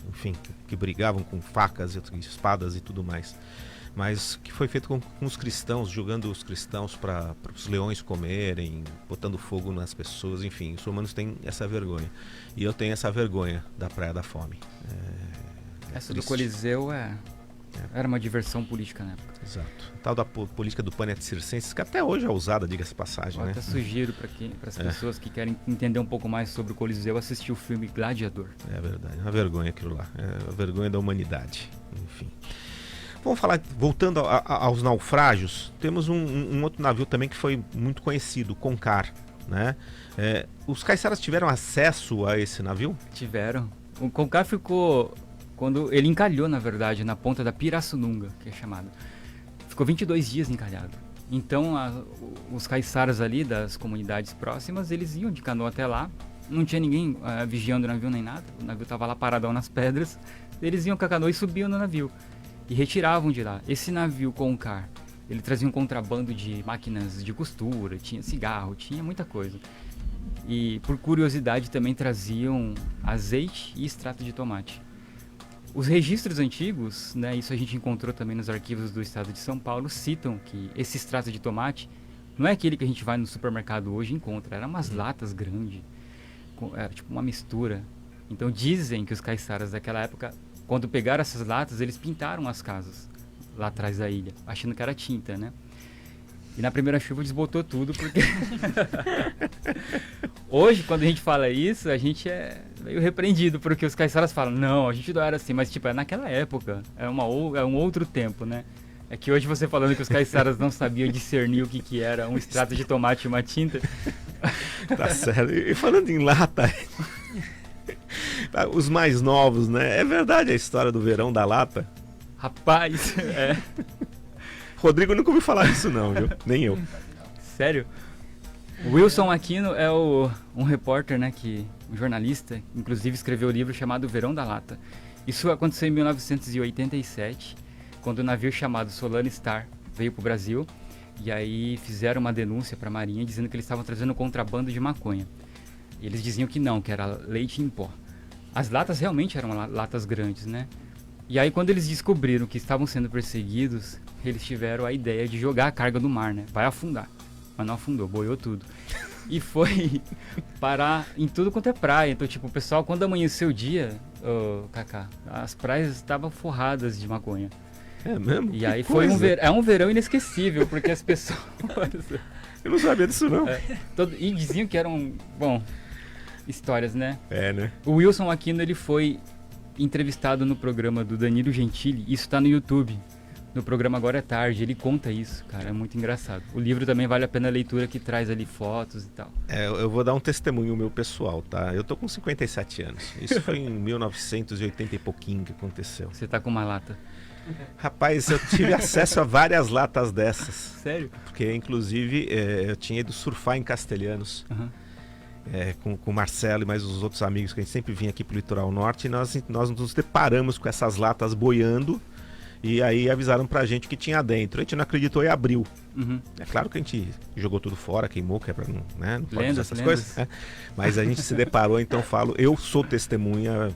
enfim, que brigavam com facas e espadas e tudo mais, mas que foi feito com os cristãos, jogando os cristãos para os leões comerem, botando fogo nas pessoas, enfim, os romanos têm essa vergonha, e eu tenho essa vergonha da Praia da Fome. Essa do Coliseu era uma diversão política na época. Exato. Tal da política do Panem et Circenses, que até hoje é usada, diga-se de passagem. Eu né? até sugiro para as pessoas que querem entender um pouco mais sobre o Coliseu assistir o filme Gladiador. É verdade, é uma vergonha aquilo lá. É a vergonha da humanidade. Enfim. Vamos falar, voltando aos naufrágios, temos um outro navio também que foi muito conhecido, o Concar. Né? Os caiçaras tiveram acesso a esse navio? Tiveram. O Concar ficou... Quando ele encalhou, na verdade, na ponta da Pirassununga, que é chamado. Ficou 22 dias encalhado. Então, os caiçaras ali das comunidades próximas, eles iam de canoa até lá. Não tinha ninguém vigiando o navio nem nada. O navio estava lá paradão nas pedras. Eles iam com a canoa e subiam no navio. E retiravam de lá. Esse navio Concar, ele trazia um contrabando de máquinas de costura, tinha cigarro, tinha muita coisa. E, por curiosidade, também traziam azeite e extrato de tomate. Os registros antigos, né, isso a gente encontrou também nos arquivos do estado de São Paulo, citam que esse extrato de tomate não é aquele que a gente vai no supermercado hoje e encontra, eram umas latas grandes, era tipo uma mistura. Então dizem que os caiçaras daquela época, quando pegaram essas latas, eles pintaram as casas lá atrás da ilha, achando que era tinta, né? E na primeira chuva desbotou tudo, porque... Hoje, quando a gente fala isso, a gente é meio repreendido, porque os caiçaras falam, não, a gente não era assim, mas tipo, é naquela época, é um outro tempo, né? É que hoje você falando que os caiçaras não sabiam discernir o que era um extrato de tomate e uma tinta. Tá certo. E falando em lata, os mais novos, né? É verdade a história do verão da lata? Rapaz, Rodrigo nunca ouviu falar disso não, viu? Nem eu. Sério? O Wilson Aquino é um repórter, né, um jornalista, inclusive escreveu um livro chamado Verão da Lata. Isso aconteceu em 1987, quando o navio chamado Solana Star veio para o Brasil, e aí fizeram uma denúncia para a Marinha dizendo que eles estavam trazendo contrabando de maconha. E eles diziam que não, que era leite em pó. As latas realmente eram latas grandes, né? E aí quando eles descobriram que estavam sendo perseguidos, eles tiveram a ideia de jogar a carga no mar, né? Vai afundar. Mas não afundou, boiou tudo. E foi parar em tudo quanto é praia. Então, tipo, o pessoal, quando amanheceu o dia, Kaká, as praias estavam forradas de maconha. É mesmo? E aí foi um verão inesquecível, porque as pessoas... Eu não sabia disso não. E diziam que eram, bom, histórias, né? É, né? O Wilson Aquino, ele foi entrevistado no programa do Danilo Gentili, isso tá no YouTube. No programa Agora é Tarde, ele conta isso, cara, é muito engraçado. O livro também vale a pena a leitura, que traz ali fotos e tal. Eu vou dar um testemunho meu pessoal, tá? Eu tô com 57 anos. Isso foi em 1980 e pouquinho que aconteceu. Você tá com uma lata? Rapaz, eu tive acesso a várias latas dessas. Sério? Porque, inclusive, eu tinha ido surfar em Castelhanos. Uhum. Com o Marcelo e mais os outros amigos que a gente sempre vinha aqui pro Litoral Norte. E nós nos deparamos com essas latas boiando. E aí avisaram pra gente que tinha dentro. A gente não acreditou e abriu. Uhum. É claro que a gente jogou tudo fora, queimou, que é pra não, né? Não pode Lendas, usar essas coisas. Né? Mas a gente se deparou, então eu sou testemunha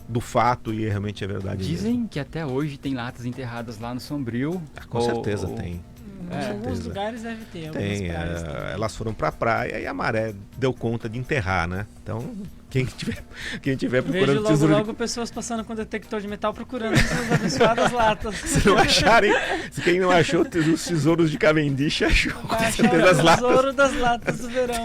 do fato e realmente é verdade. Dizem mesmo. que até hoje tem latas enterradas lá no Sombrio. Com certeza tem. Em alguns lugares deve ter. Tem, elas foram pra praia e a maré deu conta de enterrar, né? Então, quem tiver procurando Vejo logo pessoas passando com detector de metal procurando essas abençoadas latas. Se não acharem, se quem não achou os tesouros de Cavendish, achou com certeza as latas. O tesouro das latas do verão.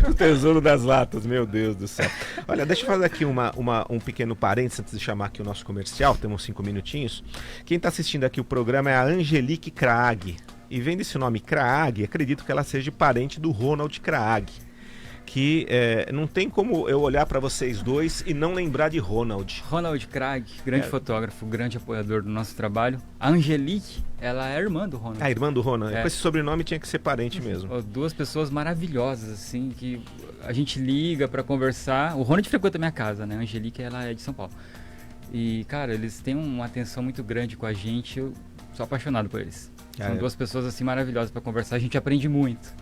O tesouro das latas, meu Deus do céu. Olha, deixa eu fazer aqui um pequeno parênteses antes de chamar aqui o nosso comercial, temos 5 minutinhos. Quem está assistindo aqui o programa é a Angelique Kraag. E vendo esse nome Kraag, acredito que ela seja parente do Ronald Kraag. Que não tem como eu olhar para vocês dois e não lembrar de Ronald. Ronald Kraag, grande fotógrafo, grande apoiador do nosso trabalho. A Angelique, ela é a irmã do Ronald. A irmã do Ronald. Com esse sobrenome tinha que ser parente mesmo. Duas pessoas maravilhosas, assim, que a gente liga para conversar. O Ronald frequenta a minha casa, né? A Angelique, ela é de São Paulo. E, cara, eles têm uma atenção muito grande com a gente. Eu sou apaixonado por eles. São duas pessoas, assim, maravilhosas para conversar. A gente aprende muito.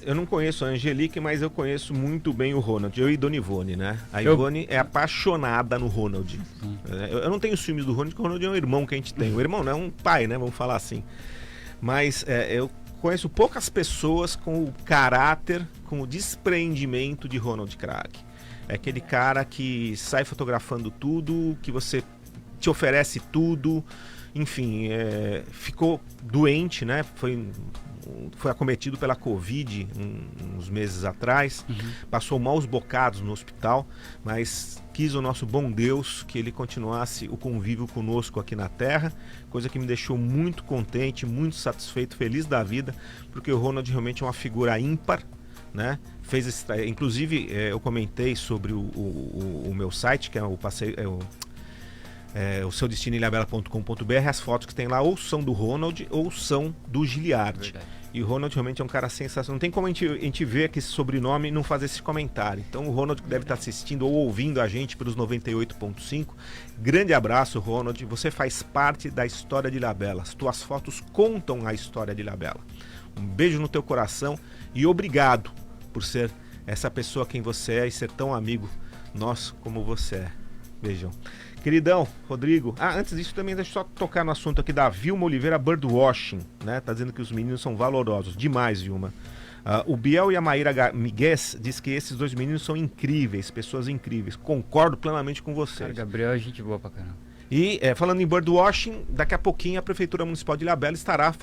Eu não conheço a Angelique, mas eu conheço muito bem o Ronald. Eu e Dona Ivone, né? A Ivone é apaixonada no Ronald. Eu não tenho ciúmes do Ronald, porque o Ronald é um irmão que a gente tem. O irmão não é um pai, né? Vamos falar assim. Mas eu conheço poucas pessoas com o caráter, com o despreendimento de Ronald Kraag. É aquele cara que sai fotografando tudo, que você te oferece tudo. Enfim, ficou doente, né? Foi acometido pela Covid uns meses atrás, passou maus bocados no hospital, mas quis o nosso bom Deus que ele continuasse o convívio conosco aqui na Terra, coisa que me deixou muito contente, muito satisfeito, feliz da vida, porque o Ronald realmente é uma figura ímpar, né? Inclusive, eu comentei sobre o meu site, que é o passeio... o seu destino ilhabela.com.br. As fotos que tem lá ou são do Ronald ou são do Giliard. E o Ronald realmente é um cara sensacional. Não tem como a gente ver que esse sobrenome e não fazer esse comentário. Então o Ronald que deve estar assistindo ou ouvindo a gente pelos 98.5. Grande abraço, Ronald. Você faz parte da história de Ilhabela. As tuas fotos contam a história de Ilhabela. Um beijo no teu coração e obrigado por ser essa pessoa quem você é e ser tão amigo nosso como você é. Beijão. Queridão, Rodrigo. Antes disso também deixa eu só tocar no assunto aqui da Vilma Oliveira Birdwashing, né? Tá dizendo que os meninos são valorosos. Demais, Vilma. O Biel e a Maíra Miguel diz que esses dois meninos são incríveis, pessoas incríveis. Concordo plenamente com vocês. Cara, Gabriel é gente boa pra caramba. E falando em birdwashing, daqui a pouquinho a Prefeitura Municipal de Ilhabela estará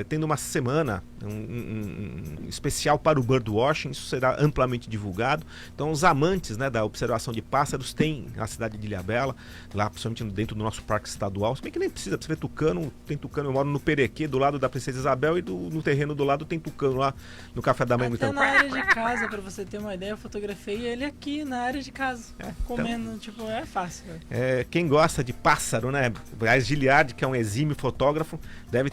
tendo uma semana, um especial para o birdwashing, isso será amplamente divulgado. Então os amantes, né, da observação de pássaros têm na cidade de Ilhabela, lá principalmente dentro do nosso parque estadual, se bem que nem precisa, você vê tucano, tem tucano, eu moro no Perequê, do lado da Princesa Isabel, e no terreno do lado tem tucano lá no café da manhã. Até Então, na área de casa, pra você ter uma ideia, eu fotografei ele aqui na área de casa, comendo, então, tipo, é fácil. Velho. Quem gosta de pássaro, né? A Giliard, que é um exímio fotógrafo, deve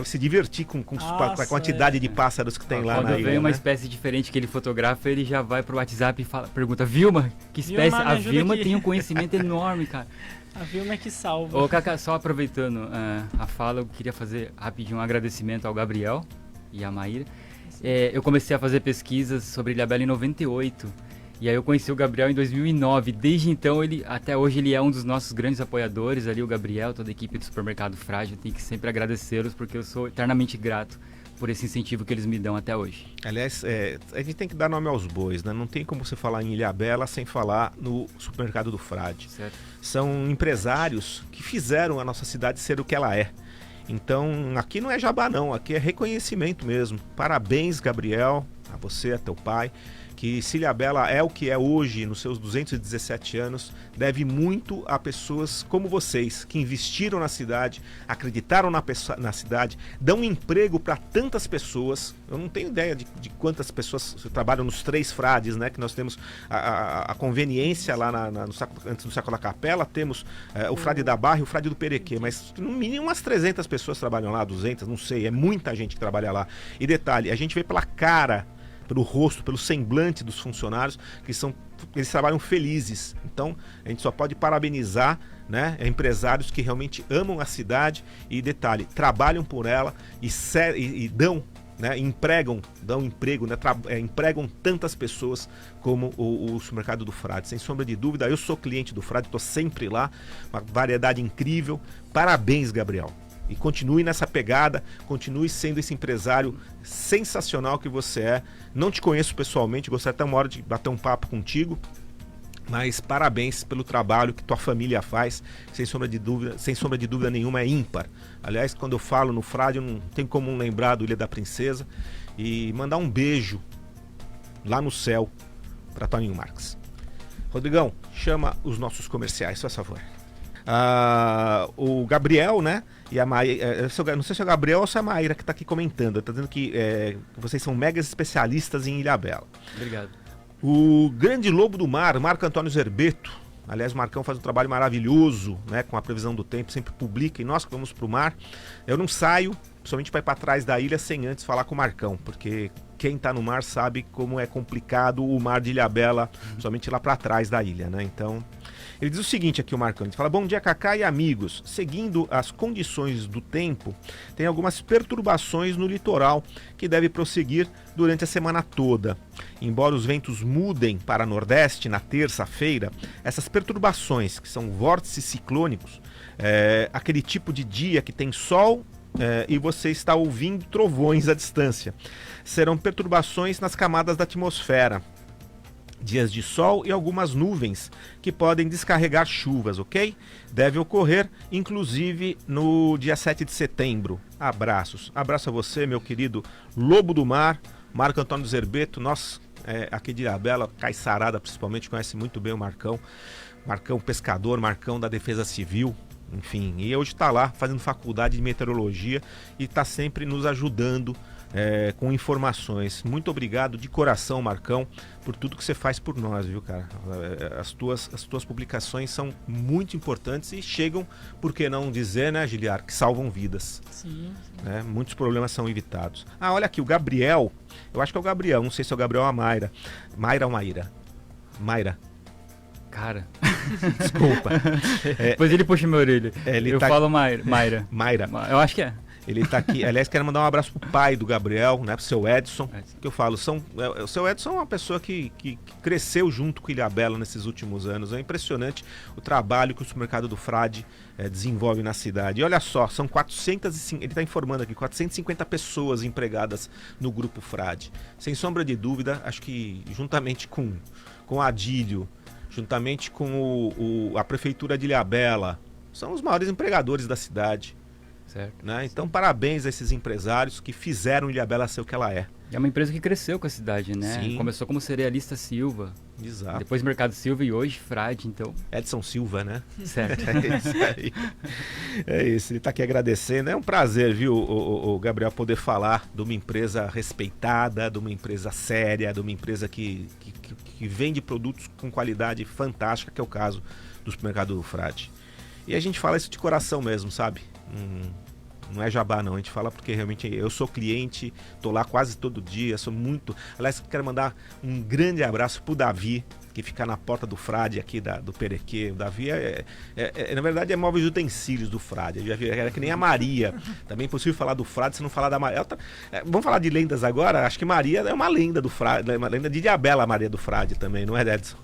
se divertir com a quantidade de pássaros que tem lá quando na ilha. Quando vem uma né? espécie diferente que ele fotografa, ele já vai pro WhatsApp e pergunta: Vilma, que espécie? Vilma, A Vilma tem um conhecimento enorme, cara. A Vilma é que salva. Ô, Cacá, só aproveitando a fala, eu queria fazer rapidinho um agradecimento ao Gabriel e à Maíra. Eu comecei a fazer pesquisas sobre Ilhabela em 98. E aí eu conheci o Gabriel em 2009. Desde então, até hoje, ele é um dos nossos grandes apoiadores ali, o Gabriel, toda a equipe do Supermercado Frade. Eu tenho que sempre agradecê-los, porque eu sou eternamente grato por esse incentivo que eles me dão até hoje. Aliás, a gente tem que dar nome aos bois, né? Não tem como você falar em Ilhabela sem falar no Supermercado do Frade. Certo. São empresários que fizeram a nossa cidade ser o que ela é. Então, aqui não é jabá não, aqui é reconhecimento mesmo. Parabéns, Gabriel, a você, a teu pai, que se Ilhabela é o que é hoje, nos seus 217 anos, deve muito a pessoas como vocês, que investiram na cidade, acreditaram na cidade, dão emprego para tantas pessoas. Eu não tenho ideia de quantas pessoas trabalham nos 3 frades, né? Que nós temos a conveniência lá antes do Saco da Capela, temos o frade da Barra e o frade do Perequê, mas no mínimo umas 300 pessoas trabalham lá, 200, não sei, é muita gente que trabalha lá. E detalhe, a gente vê pela cara, pelo rosto, pelo semblante dos funcionários, eles trabalham felizes. Então, a gente só pode parabenizar, né, empresários que realmente amam a cidade e, detalhe, trabalham por ela e dão, né, dão emprego, né, empregam tantas pessoas como o Supermercado do Frade. Sem sombra de dúvida, eu sou cliente do Frade, estou sempre lá, uma variedade incrível. Parabéns, Gabriel. E continue nessa pegada, continue sendo esse empresário sensacional que você é. Não te conheço pessoalmente, gostaria até uma hora de bater um papo contigo, mas parabéns pelo trabalho que tua família faz, sem sombra de dúvida nenhuma, é ímpar. Aliás, quando eu falo no Frade, eu não tenho como não lembrar do Ilha da Princesa, e mandar um beijo lá no céu para Toninho Marques. Rodrigão, chama os nossos comerciais, por favor. O Gabriel, né? E a Maíra, não sei se é o Gabriel ou se é a Maíra que está aqui comentando. Está dizendo que vocês são megas especialistas em Ilhabela. Obrigado. O grande lobo do mar, Marco Antônio Zerbeto. Aliás, o Marcão faz um trabalho maravilhoso, né? Com a previsão do tempo, sempre publica. E nós que vamos para o mar, eu não saio, principalmente para ir para trás da ilha, sem antes falar com o Marcão, porque quem está no mar sabe como é complicado o mar de Ilhabela, somente lá para trás da ilha, né? Então, ele diz o seguinte aqui, o Marcão, ele fala: bom dia, Cacá e amigos. Seguindo as condições do tempo, tem algumas perturbações no litoral que deve prosseguir durante a semana toda. Embora os ventos mudem para nordeste na terça-feira, essas perturbações, que são vórtices ciclônicos, aquele tipo de dia que tem sol e você está ouvindo trovões à distância, serão perturbações nas camadas da atmosfera. Dias de sol e algumas nuvens que podem descarregar chuvas, ok? Deve ocorrer, inclusive, no dia 7 de setembro. Abraços. Abraço a você, meu querido Lobo do Mar, Marco Antônio Zerbeto. Nós, aqui de Ilhabela, Caiçarada principalmente, conhece muito bem o Marcão. Marcão pescador, Marcão da Defesa Civil, enfim. E hoje está lá fazendo faculdade de meteorologia e está sempre nos ajudando com informações. Muito obrigado de coração, Marcão, por tudo que você faz por nós, viu, cara? As tuas publicações são muito importantes e chegam, por que não dizer, né, Giliar, que salvam vidas. Sim. Muitos problemas são evitados. Olha aqui, o Gabriel, eu acho que é o Gabriel, não sei se é o Gabriel ou a Mayra. Mayra ou Maíra? Mayra. Cara. Desculpa. Depois ele puxa minha orelha. Eu falo Mayra. Mayra. Eu acho que é. Ele está aqui, aliás, quero mandar um abraço pro pai do Gabriel, né, pro seu Edson, que eu falo, o seu Edson é uma pessoa que cresceu junto com Ilhabela nesses últimos anos. É impressionante o trabalho que o Supermercado do Frade desenvolve na cidade. E olha só, são 450, ele está informando aqui, 450 pessoas empregadas no Grupo Frade. Sem sombra de dúvida, acho que juntamente com a Adílio, juntamente com a Prefeitura de Ilhabela, são os maiores empregadores da cidade. Certo. Né? Então, parabéns a esses empresários que fizeram Ilhabela ser o que ela é. É uma empresa que cresceu com a cidade, né? Sim. Começou como Cerealista Silva, Exato. depois Mercado Silva e hoje Frade, então... Edson Silva, né? Certo. É isso aí. É isso, ele está aqui agradecendo. É um prazer, viu, o Gabriel, poder falar de uma empresa respeitada, de uma empresa séria, de uma empresa que vende produtos com qualidade fantástica, que é o caso do supermercado Frade. E a gente fala isso de coração mesmo, sabe? Não é jabá não, a gente fala porque realmente eu sou cliente, tô lá quase todo dia, sou muito... Aliás, quero mandar um grande abraço pro Davi, que fica na porta do Frade aqui do Perequê. O Davi na verdade é móveis de utensílios do Frade, era que nem a Maria. Também é impossível falar do Frade se não falar da Maria. Vamos falar de lendas agora? Acho que Maria é uma lenda do Frade, uma lenda de Ilhabela, Maria do Frade também, não é, Edson?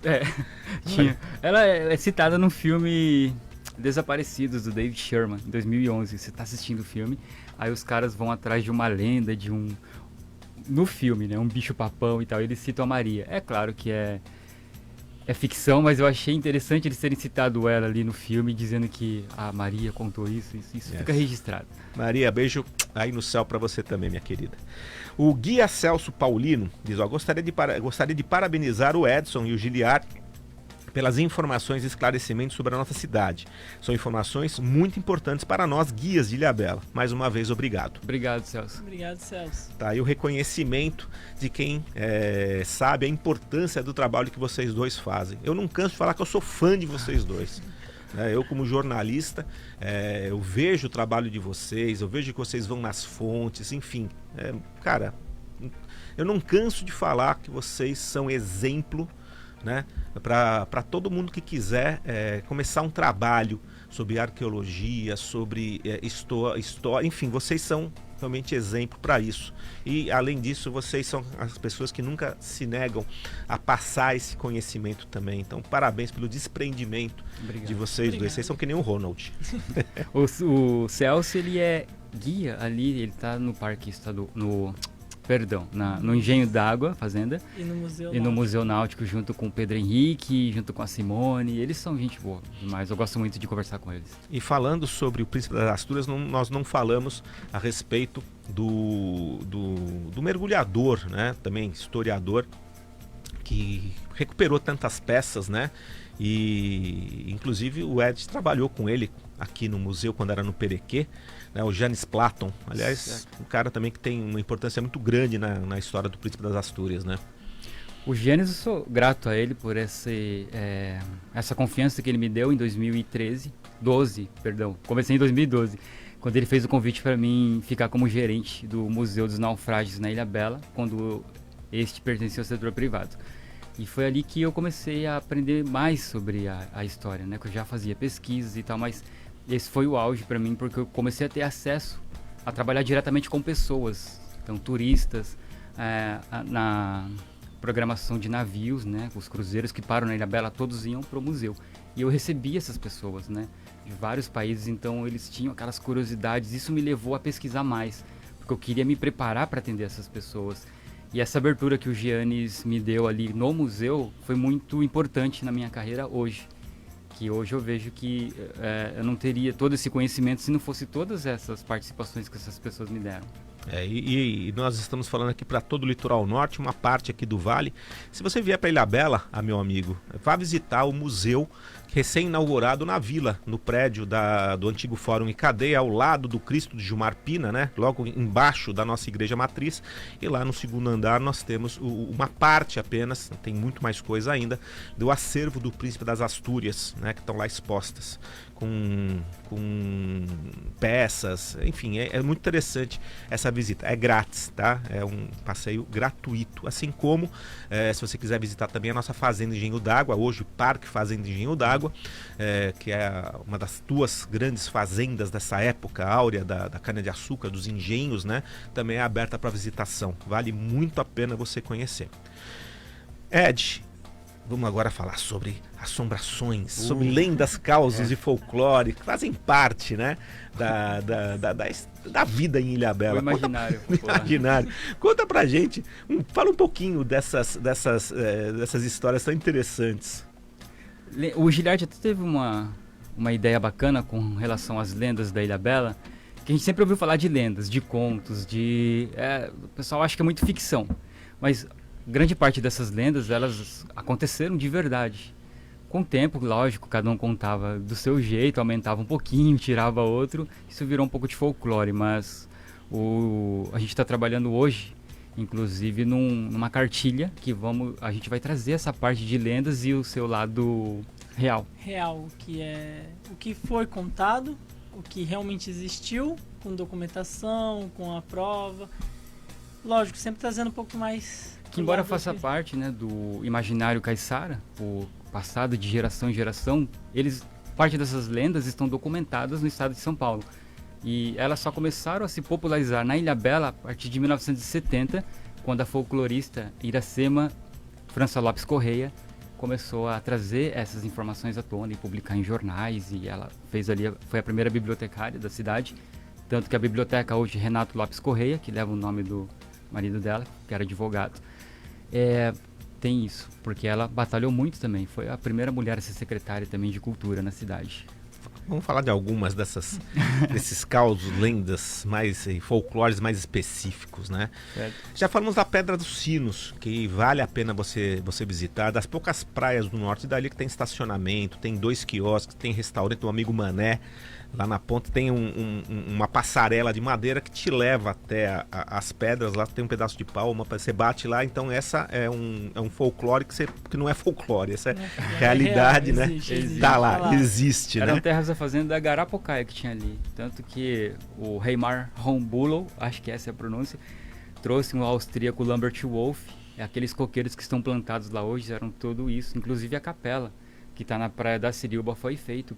Tinha. Ela é citada no filme Desaparecidos, do David Sherman, em 2011. Você tá assistindo o filme, aí os caras vão atrás de uma lenda, no filme, né, um bicho-papão e tal, eles citam a Maria. É claro que é ficção, mas eu achei interessante eles terem citado ela ali no filme, dizendo que a Maria contou isso fica registrado. Maria, beijo aí no céu pra você também, minha querida. O Guia Celso Paulino diz, gostaria de parabenizar o Edson e o Giliard pelas informações e esclarecimentos sobre a nossa cidade. São informações muito importantes para nós, guias de Ilhabela. Mais uma vez, obrigado. Obrigado, Celso. Obrigado, Celso. Tá aí o reconhecimento de quem sabe a importância do trabalho que vocês dois fazem. Eu não canso de falar que eu sou fã de vocês dois. Eu, como jornalista, eu vejo o trabalho de vocês, eu vejo que vocês vão nas fontes, enfim. Cara, eu não canso de falar que vocês são exemplo, né, para todo mundo que quiser começar um trabalho sobre arqueologia, sobre história, enfim, vocês são realmente exemplo para isso. E além disso, vocês são as pessoas que nunca se negam a passar esse conhecimento também. Então, parabéns pelo desprendimento de vocês dois. Vocês são que nem o Ronald. O Celso, ele é guia ali, ele tá no Parque Estadual, no Engenho d'Água, fazenda. E no Museu Náutico. No Museu Náutico, junto com o Pedro Henrique, junto com a Simone. Eles são gente boa demais, eu gosto muito de conversar com eles. E falando sobre o Príncipe das Astúrias, nós não falamos a respeito do mergulhador, né? Também historiador, que recuperou tantas peças, né? E inclusive o Ed trabalhou com ele aqui no museu quando era no Perequê, né, o Janis Platon, aliás, um cara também que tem uma importância muito grande na história do Príncipe das Astúrias, né? O Janis, eu sou grato a ele por essa confiança que ele me deu em 2012, comecei em 2012, quando ele fez o convite para mim ficar como gerente do Museu dos Naufrágios na Ilhabela, quando este pertencia ao setor privado. E foi ali que eu comecei a aprender mais sobre a história, né? Que eu já fazia pesquisas e tal, mas esse foi o auge para mim, porque eu comecei a ter acesso a trabalhar diretamente com pessoas, então turistas, na programação de navios, né? Os cruzeiros que param na Ilhabela, todos iam pro museu. E eu recebia essas pessoas, né? De vários países, então eles tinham aquelas curiosidades, isso me levou a pesquisar mais, porque eu queria me preparar para atender essas pessoas. E essa abertura que o Giannis me deu ali no museu foi muito importante na minha carreira hoje. Que hoje eu vejo que eu não teria todo esse conhecimento se não fosse todas essas participações que essas pessoas me deram. E nós estamos falando aqui para todo o litoral norte, uma parte aqui do vale. Se você vier para Ilhabela, meu amigo, vá visitar o museu recém-inaugurado na vila, no prédio do antigo Fórum e Cadeia, ao lado do Cristo de Gilmar Pina, né? Logo embaixo da nossa igreja matriz. E lá no segundo andar nós temos uma parte apenas, tem muito mais coisa ainda, do acervo do Príncipe das Astúrias, né? Que estão lá expostas, com peças, enfim, é muito interessante essa visita. É grátis, tá? É um passeio gratuito, assim como se você quiser visitar também a nossa Fazenda Engenho d'Água, hoje o Parque Fazenda Engenho d'Água, que é uma das duas grandes fazendas dessa época áurea da cana-de-açúcar, dos engenhos, né? Também é aberta para visitação, vale muito a pena você conhecer. Ed, vamos agora falar sobre assombrações, sobre lendas, causos e folclore, que fazem parte, né, da vida em Ilhabela. O imaginário. Imaginário. Conta pra gente, fala um pouquinho dessas histórias tão interessantes. O Giliard até teve uma ideia bacana com relação às lendas da Ilhabela, que a gente sempre ouviu falar de lendas, de contos, o pessoal acha que é muito ficção, mas grande parte dessas lendas, elas aconteceram de verdade. Com o tempo, lógico, cada um contava do seu jeito, aumentava um pouquinho, tirava outro, isso virou um pouco de folclore, mas a gente está trabalhando hoje, inclusive numa cartilha que a gente vai trazer essa parte de lendas e o seu lado real. Real, que é o que foi contado, o que realmente existiu, com documentação, com a prova. Lógico, sempre trazendo um pouco mais... Que embora faça parte, né, do imaginário caiçara, o passado de geração em geração, parte dessas lendas estão documentadas no estado de São Paulo. E elas só começaram a se popularizar na Ilhabela a partir de 1970, quando a folclorista Iracema França Lopes Correia começou a trazer essas informações à tona e publicar em jornais, e ela foi a primeira bibliotecária da cidade, tanto que a biblioteca hoje, Renato Lopes Correia, que leva o nome do marido dela, que era advogado, tem isso, porque ela batalhou muito também, foi a primeira mulher a ser secretária também de cultura na cidade. Vamos falar de algumas desses causos, lendas e folclores mais específicos, né? Certo. Já falamos da Pedra dos Sinos, que vale a pena você visitar, das poucas praias do norte dali que tem estacionamento, tem 2 quiosques, tem restaurante do amigo Mané, lá na ponta tem uma passarela de madeira que te leva até as pedras, lá tem um pedaço de pau, você bate lá, então essa é um folclore que não é folclore, essa é realidade, real, né? existe. Tá lá, existe, Eram né? terras da fazenda da Garapocaia que tinha ali, tanto que o Reimar Rombulow, acho que essa é a pronúncia, trouxe um austríaco Lambert Wolff, aqueles coqueiros que estão plantados lá hoje eram tudo isso, inclusive a capela que está na praia da Cirilba foi feito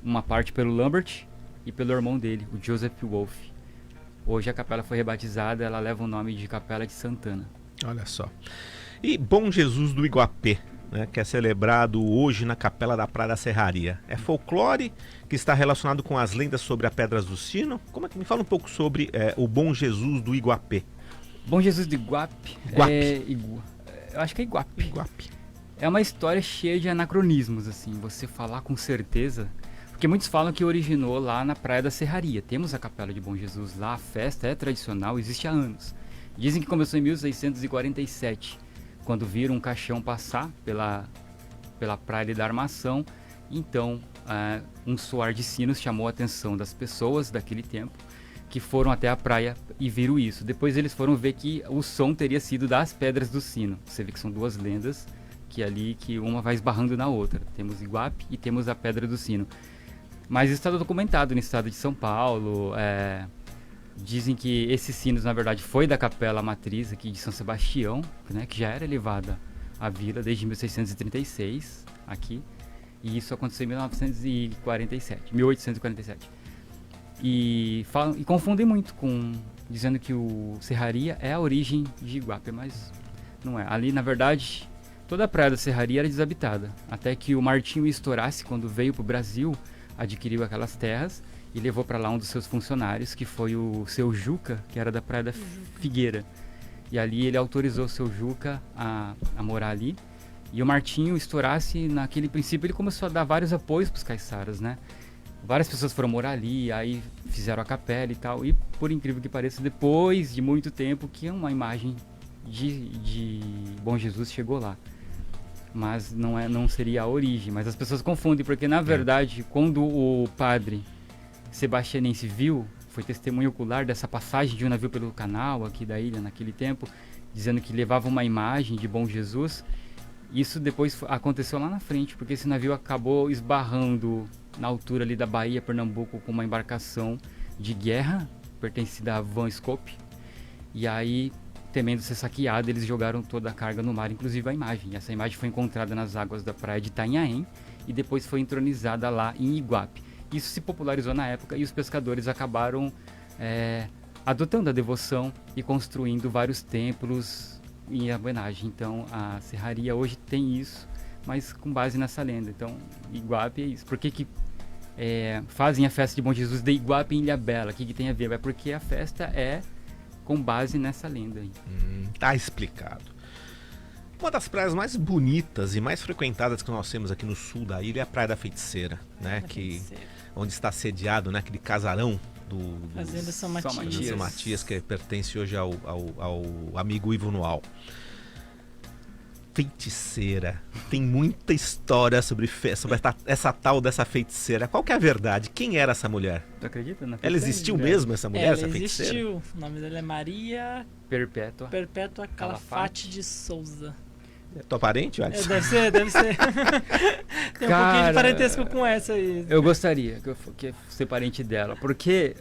uma parte pelo Lambert e pelo irmão dele, o Joseph Wolff. Hoje a capela foi rebatizada, ela leva o nome de Capela de Santana. Olha só. E Bom Jesus do Iguapé, né, que é celebrado hoje na Capela da Praia da Serraria. É folclore que está relacionado com as lendas sobre a Pedras do Sino? Como é que me fala um pouco sobre o Bom Jesus do Iguapé? Bom Jesus do Iguape. Eu acho que é Iguape. Iguape. É uma história cheia de anacronismos, assim, você falar com certeza. Porque muitos falam que originou lá na Praia da Serraria. Temos a Capela de Bom Jesus lá, a festa é tradicional, existe há anos. Dizem que começou em 1647, quando viram um caixão passar pela praia da Armação. Então, um soar de sinos chamou a atenção das pessoas daquele tempo, que foram até a praia e viram isso. Depois eles foram ver que o som teria sido das Pedras do Sino. Você vê que são 2 lendas que uma vai esbarrando na outra. Temos Iguape e temos a Pedra do Sino. Mas isso está documentado no estado de São Paulo. Dizem que esses sinos, na verdade, foi da capela matriz aqui de São Sebastião, né, que já era elevada à vila desde 1636, aqui. E isso aconteceu em 1847. E confundem muito dizendo que o Serraria é a origem de Iguape, mas não é. Ali, na verdade, toda a praia da Serraria era desabitada. Até que o Martinho Estorace, quando veio para o Brasil, adquiriu aquelas terras e levou para lá um dos seus funcionários, que foi o seu Juca, que era da Praia da Figueira. E ali ele autorizou o seu Juca a morar ali. E o Martinho Estorace, naquele princípio, ele começou a dar vários apoios para os caiçaras, né? Várias pessoas foram morar ali, aí fizeram a capela e tal. E, por incrível que pareça, depois de muito tempo, que uma imagem de Bom Jesus chegou lá. Mas não seria a origem, mas as pessoas confundem, porque na verdade, quando o padre sebastianense foi testemunho ocular dessa passagem de um navio pelo canal aqui da ilha naquele tempo, dizendo que levava uma imagem de Bom Jesus, isso depois aconteceu lá na frente, porque esse navio acabou esbarrando na altura ali da Bahia, Pernambuco, com uma embarcação de guerra, pertencida a Van Scope, e aí, temendo ser saqueado, eles jogaram toda a carga no mar, inclusive a imagem. Essa imagem foi encontrada nas águas da praia de Itanhaém e depois foi entronizada lá em Iguape. Isso se popularizou na época e os pescadores acabaram adotando a devoção e construindo vários templos em homenagem. Então a serraria hoje tem isso, mas com base nessa lenda. Então Iguape é isso. Por que fazem a festa de Bom Jesus de Iguape em Ilhabela? O que tem a ver? É porque a festa é com base nessa lenda aí. Tá explicado. Uma das praias mais bonitas e mais frequentadas que nós temos aqui no sul da ilha é a Praia da Feiticeira, né? Onde está sediado, né, aquele casarão do Fazenda São São Matias. São Matias, que pertence hoje ao amigo Ivo Nual. Feiticeira. Tem muita história sobre essa tal dessa feiticeira. Qual que é a verdade? Quem era essa mulher? Tu acredita? Ela existiu mesmo, essa mulher, Ela essa feiticeira? existiu. O nome dela é Maria Perpétua. Perpétua Calafate de Souza. É tua parente, Alisson? Deve ser. Tem um pouquinho Cara, de parentesco com essa aí. Eu gostaria que eu fosse parente dela, porque,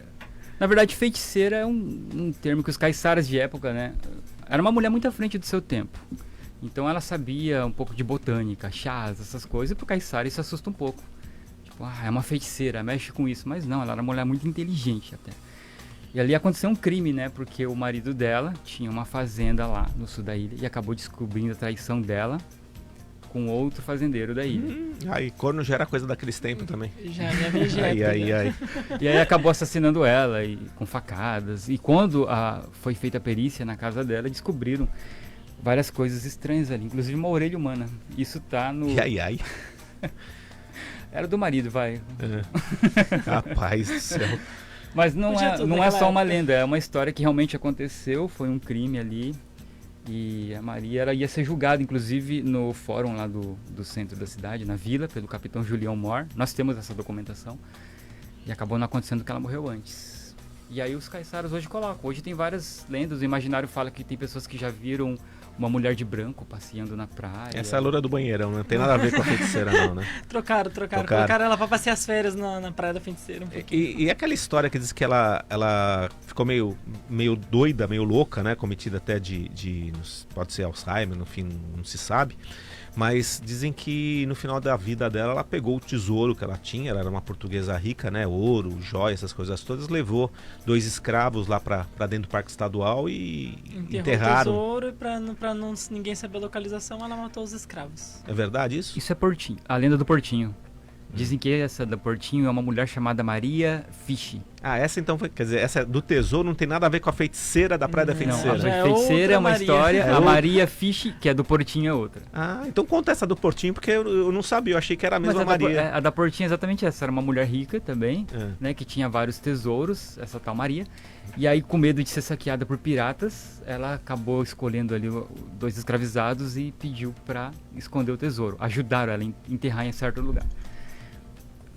na verdade, feiticeira é um termo que os caiçaras de época, né? Era uma mulher muito à frente do seu tempo. Então ela sabia um pouco de botânica, chás, essas coisas, e pro caiçara isso assusta um pouco. Tipo, é uma feiticeira, mexe com isso. Mas não, ela era uma mulher muito inteligente até. E ali aconteceu um crime, né? Porque o marido dela tinha uma fazenda lá no sul da ilha e acabou descobrindo a traição dela com outro fazendeiro da ilha. Aí, corno já era coisa daqueles tempos também. Já viajei. Ai. E aí acabou assassinando ela e, com facadas. E quando foi feita a perícia na casa dela, descobriram várias coisas estranhas ali, inclusive uma orelha humana. Isso tá no... Ai. Era do marido, vai. Rapaz do céu. Mas não é só naquela uma época. lenda, é uma história que realmente aconteceu, foi um crime ali. E a Maria ela ia ser julgada, inclusive, no fórum lá do centro da cidade, na vila, pelo capitão Julião Mor. Nós temos essa documentação. E acabou não acontecendo que ela morreu antes. E aí os caiçaras hoje colocam. Hoje tem várias lendas, o imaginário fala que tem pessoas que já viram uma mulher de branco passeando na praia. Essa é a loura do banheirão, não tem nada a ver com a feiticeira não, né? Trocaram. Colocaram ela pra passear as férias na Praia da Feiticeira. Um pouquinho. E aquela história que diz que ela ficou meio doida, meio louca, né? Cometida até pode ser Alzheimer, no fim, não se sabe. Mas dizem que no final da vida dela, ela pegou o tesouro que ela tinha, ela era uma portuguesa rica, né? Ouro, joia, essas coisas todas, levou 2 escravos lá pra dentro do Parque Estadual e enterraram. O tesouro e pra ninguém saber a localização, ela matou os escravos. É verdade isso? Isso é Portinho, a lenda do Portinho. Dizem que essa da Portinho é uma mulher chamada Maria Fisch. Ah, essa então foi, quer dizer, essa do tesouro não tem nada a ver com a feiticeira da Praia da Não, Feiticeira. a Já é feiticeira é uma outra história, Maria. a Maria Fisch, que é do Portinho, é outra. Ah, então conta essa do Portinho, porque eu não sabia, eu achei que era a mesma Mas Maria. a da Portinho é exatamente essa, era uma mulher rica também, É. né, que tinha vários tesouros, essa tal Maria. E aí, com medo de ser saqueada por piratas, ela acabou escolhendo ali 2 escravizados e pediu pra esconder o tesouro. Ajudaram ela a enterrar em certo lugar.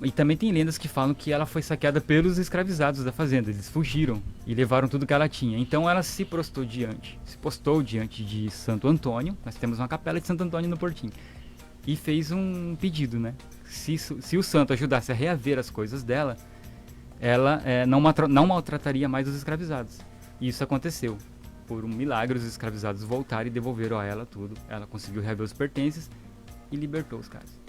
E também tem lendas que falam que ela foi saqueada pelos escravizados da fazenda. Eles fugiram e levaram tudo que ela tinha. Então ela se postou diante de Santo Antônio. Nós temos uma capela de Santo Antônio no Portinho. E fez um pedido, né? Se o santo ajudasse a reaver as coisas dela, ela não maltrataria mais os escravizados. E isso aconteceu. Por um milagre, os escravizados voltaram e devolveram a ela tudo. Ela conseguiu reaver os pertences e libertou os caras.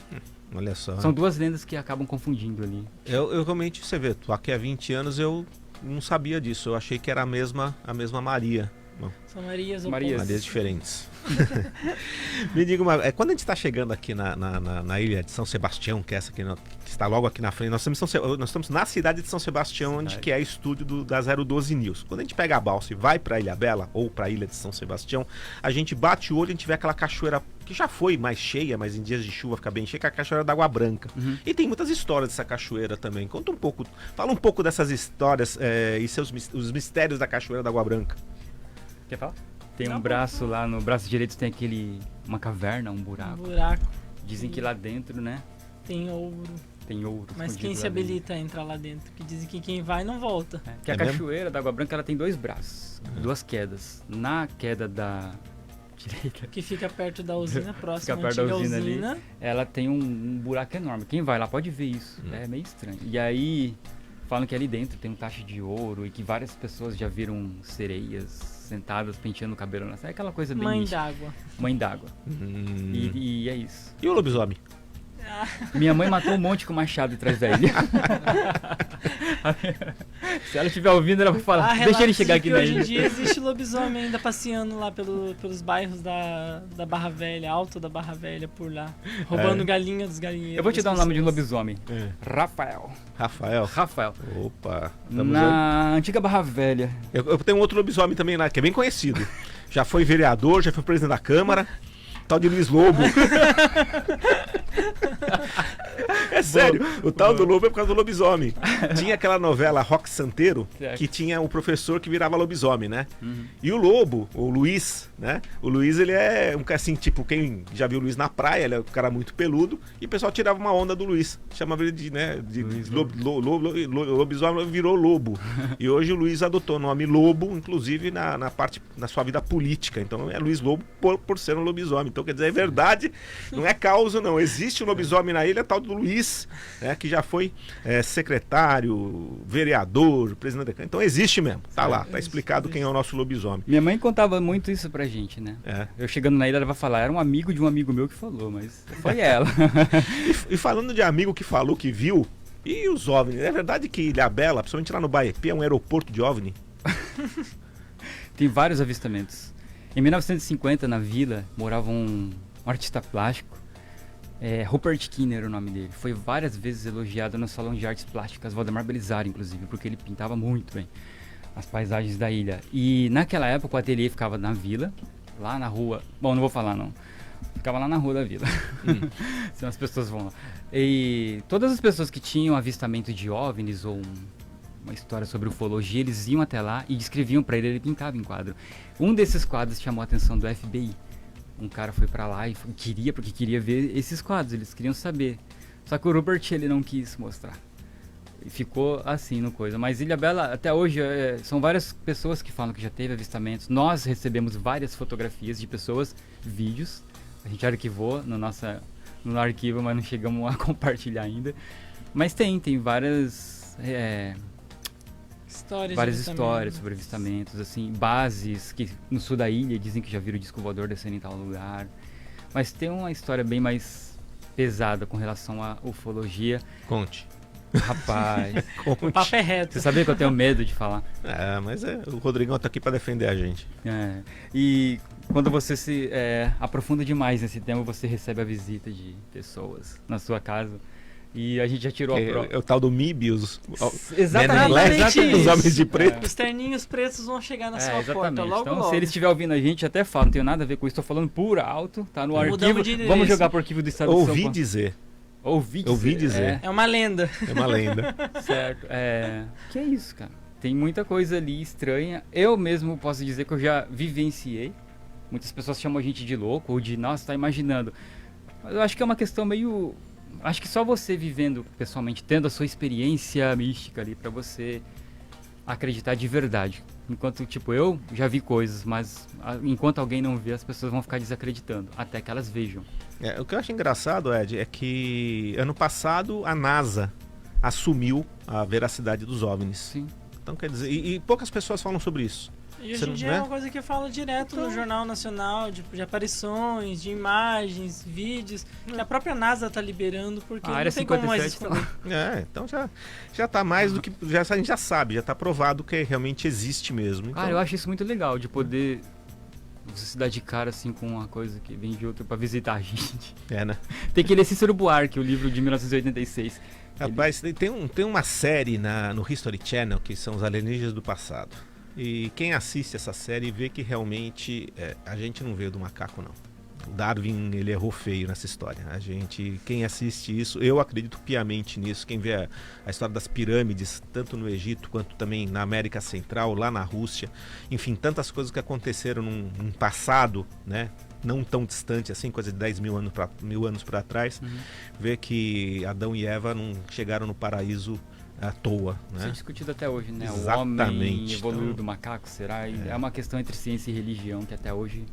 Olha só. São 2 lendas que acabam confundindo ali. Eu realmente, você vê, tô aqui há 20 anos eu não sabia disso. Eu achei que era a mesma Maria. Bom, São Marias ou Marias. Marias diferentes. Me diga quando a gente está chegando aqui na ilha de São Sebastião, que é essa aqui, que está logo aqui na frente, nós estamos na cidade de São Sebastião, onde que é estúdio da 012 News. Quando a gente pega a balsa e vai para Ilha Bela ou para a ilha de São Sebastião, a gente bate o olho e a gente vê aquela cachoeira que já foi mais cheia, mas em dias de chuva fica bem cheia, que é a cachoeira da Água Branca. Uhum. E tem muitas histórias dessa cachoeira também. Conta um pouco, fala um pouco dessas histórias e os mistérios da cachoeira da Água Branca. Quer falar? Tem Não, um braço lá, no braço direito tem uma caverna, um buraco. buraco. Dizem que lá dentro, né, Tem ouro. tem ouro. Mas quem escondido se lá dentro. habilita a entrar lá dentro? Que dizem que quem vai não volta. Que a É mesmo? cachoeira da Água Branca ela tem 2 braços, 2 quedas. Na queda da direita, Que fica perto da usina, próxima Fica perto da antiga usina usina. ali. ela tem um buraco enorme. Quem vai lá pode ver isso. É meio estranho. E aí falam que ali dentro tem um tacho de ouro e que várias pessoas já viram sereias sentadas penteando o cabelo. É aquela coisa bem Mãe mística. d'água. Mãe d'água. E é isso. E o lobisomem? Minha mãe matou um monte com machado atrás da ilha. Se ela estiver ouvindo, ela vai falar, deixa ele chegar aqui na na Hoje em ilha. dia existe lobisomem ainda passeando lá pelos bairros da Barra Velha, alto da Barra Velha, por lá. Roubando galinha dos galinheiros. Eu vou te dar o nome de um lobisomem. É. Rafael. Rafael. Opa. Na antiga Barra Velha. Eu tenho um outro lobisomem também lá, que é bem conhecido. Já foi vereador, já foi presidente da Câmara. Tal de Luiz Lobo. É sério, o tal do lobo é por causa do lobisomem. Tinha aquela novela Rock Santeiro, que tinha um professor que virava lobisomem, né? E o lobo, o Luiz, né? O Luiz, ele é um cara assim, tipo, quem já viu o Luiz na praia, ele é um cara muito peludo, e o pessoal tirava uma onda do Luiz. Chamava ele de, né, de lobisomem, virou lobo. E hoje o Luiz adotou o nome Lobo, inclusive na sua vida política. Então é Luiz Lobo por ser um lobisomem. Então, quer dizer, é verdade, não é causa, não. Existe um lobisomem na ilha, tal do Luiz, né, que já foi secretário, vereador, presidente da Câmara. Então existe mesmo, tá lá, tá explicado quem é o nosso lobisomem. Minha mãe contava muito isso pra gente, né? Eu chegando na ilha, ela vai falar, era um amigo de um amigo meu que falou, mas foi ela. E falando de amigo que falou, que viu, e os OVNIs? É verdade que Ilhabela, principalmente lá no Baepi, é um aeroporto de OVNI? Tem vários avistamentos. Em 1950, na vila, morava um artista plástico. Rupert Kinner era o nome dele. Foi várias vezes elogiado no Salão de Artes Plásticas Valdemar Belisário, inclusive, porque ele pintava muito bem as paisagens da ilha. E naquela época o ateliê ficava na vila, lá na rua... Bom, não vou falar não. Ficava lá na rua da vila. Senão as pessoas vão lá. E todas as pessoas que tinham avistamento de OVNIs ou uma história sobre ufologia, eles iam até lá e descreviam para ele pintava em quadro. Um desses quadros chamou a atenção do FBI. Um cara foi pra lá e porque queria ver esses quadros, eles queriam saber. Só que o Rupert, ele não quis mostrar. E ficou assim no coisa. Mas Ilhabela, até hoje, são várias pessoas que falam que já teve avistamentos. Nós recebemos várias fotografias de pessoas, vídeos. A gente arquivou no arquivo, mas não chegamos a compartilhar ainda. Mas tem várias... várias histórias sobre avistamentos, assim, bases que no sul da ilha dizem que já viram o disco voador descendo em tal lugar. Mas tem uma história bem mais pesada com relação à ufologia. Conte. Rapaz, o papo é reto. Você sabia que eu tenho medo de falar? Mas o Rodrigão tá aqui para defender a gente. E quando você se aprofunda demais nesse tema, você recebe a visita de pessoas na sua casa. E a gente já tirou a prova. É o tal do MIB, Exatamente. Os homens de preto. Os terninhos pretos vão chegar na sua porta logo, então, logo. se ele estiver ouvindo a gente, até fala, não tenho nada a ver com isso, estou falando por alto, tá no arquivo. Vamos jogar pro arquivo do Estado de São Paulo. Ouvi dizer. É uma lenda. É uma lenda. Certo. Que é isso, cara. Tem muita coisa ali estranha. Eu mesmo posso dizer que eu já vivenciei. Muitas pessoas chamam a gente de louco ou de, nossa, tá imaginando. Mas eu acho que é uma questão meio... Acho que só você vivendo pessoalmente, tendo a sua experiência mística ali pra você acreditar de verdade. Enquanto, tipo, eu já vi coisas, mas enquanto alguém não vê, as pessoas vão ficar desacreditando, até que elas vejam. O que eu acho engraçado, Ed, é que ano passado a NASA assumiu a veracidade dos OVNIs. Sim. Então, quer dizer, e poucas pessoas falam sobre isso. E hoje em dia é uma coisa que fala direto no Jornal Nacional, de aparições, de imagens, vídeos, que a própria NASA tá liberando, porque não tem como mais esconder. Então já tá mais do que... a gente já sabe, já tá provado que realmente existe mesmo. Então... eu acho isso muito legal, de poder você se dar de cara assim com uma coisa que vem de outra pra visitar a gente. Né? Tem que ler Cícero Buarque, o livro de 1986. Rapaz, tem uma série no History Channel que são os alienígenas do passado. E quem assiste essa série vê que realmente a gente não veio do macaco, não. O Darwin, ele errou feio nessa história. Quem assiste isso, eu acredito piamente nisso. Quem vê a história das pirâmides, tanto no Egito quanto também na América Central, lá na Rússia, enfim, tantas coisas que aconteceram num passado, né? Não tão distante assim, coisa de 10 mil anos para trás, vê que Adão e Eva não chegaram no paraíso à toa, né? Isso é discutido até hoje, né? Exatamente. O homem evoluiu do macaco, será? É uma questão entre ciência e religião que até hoje,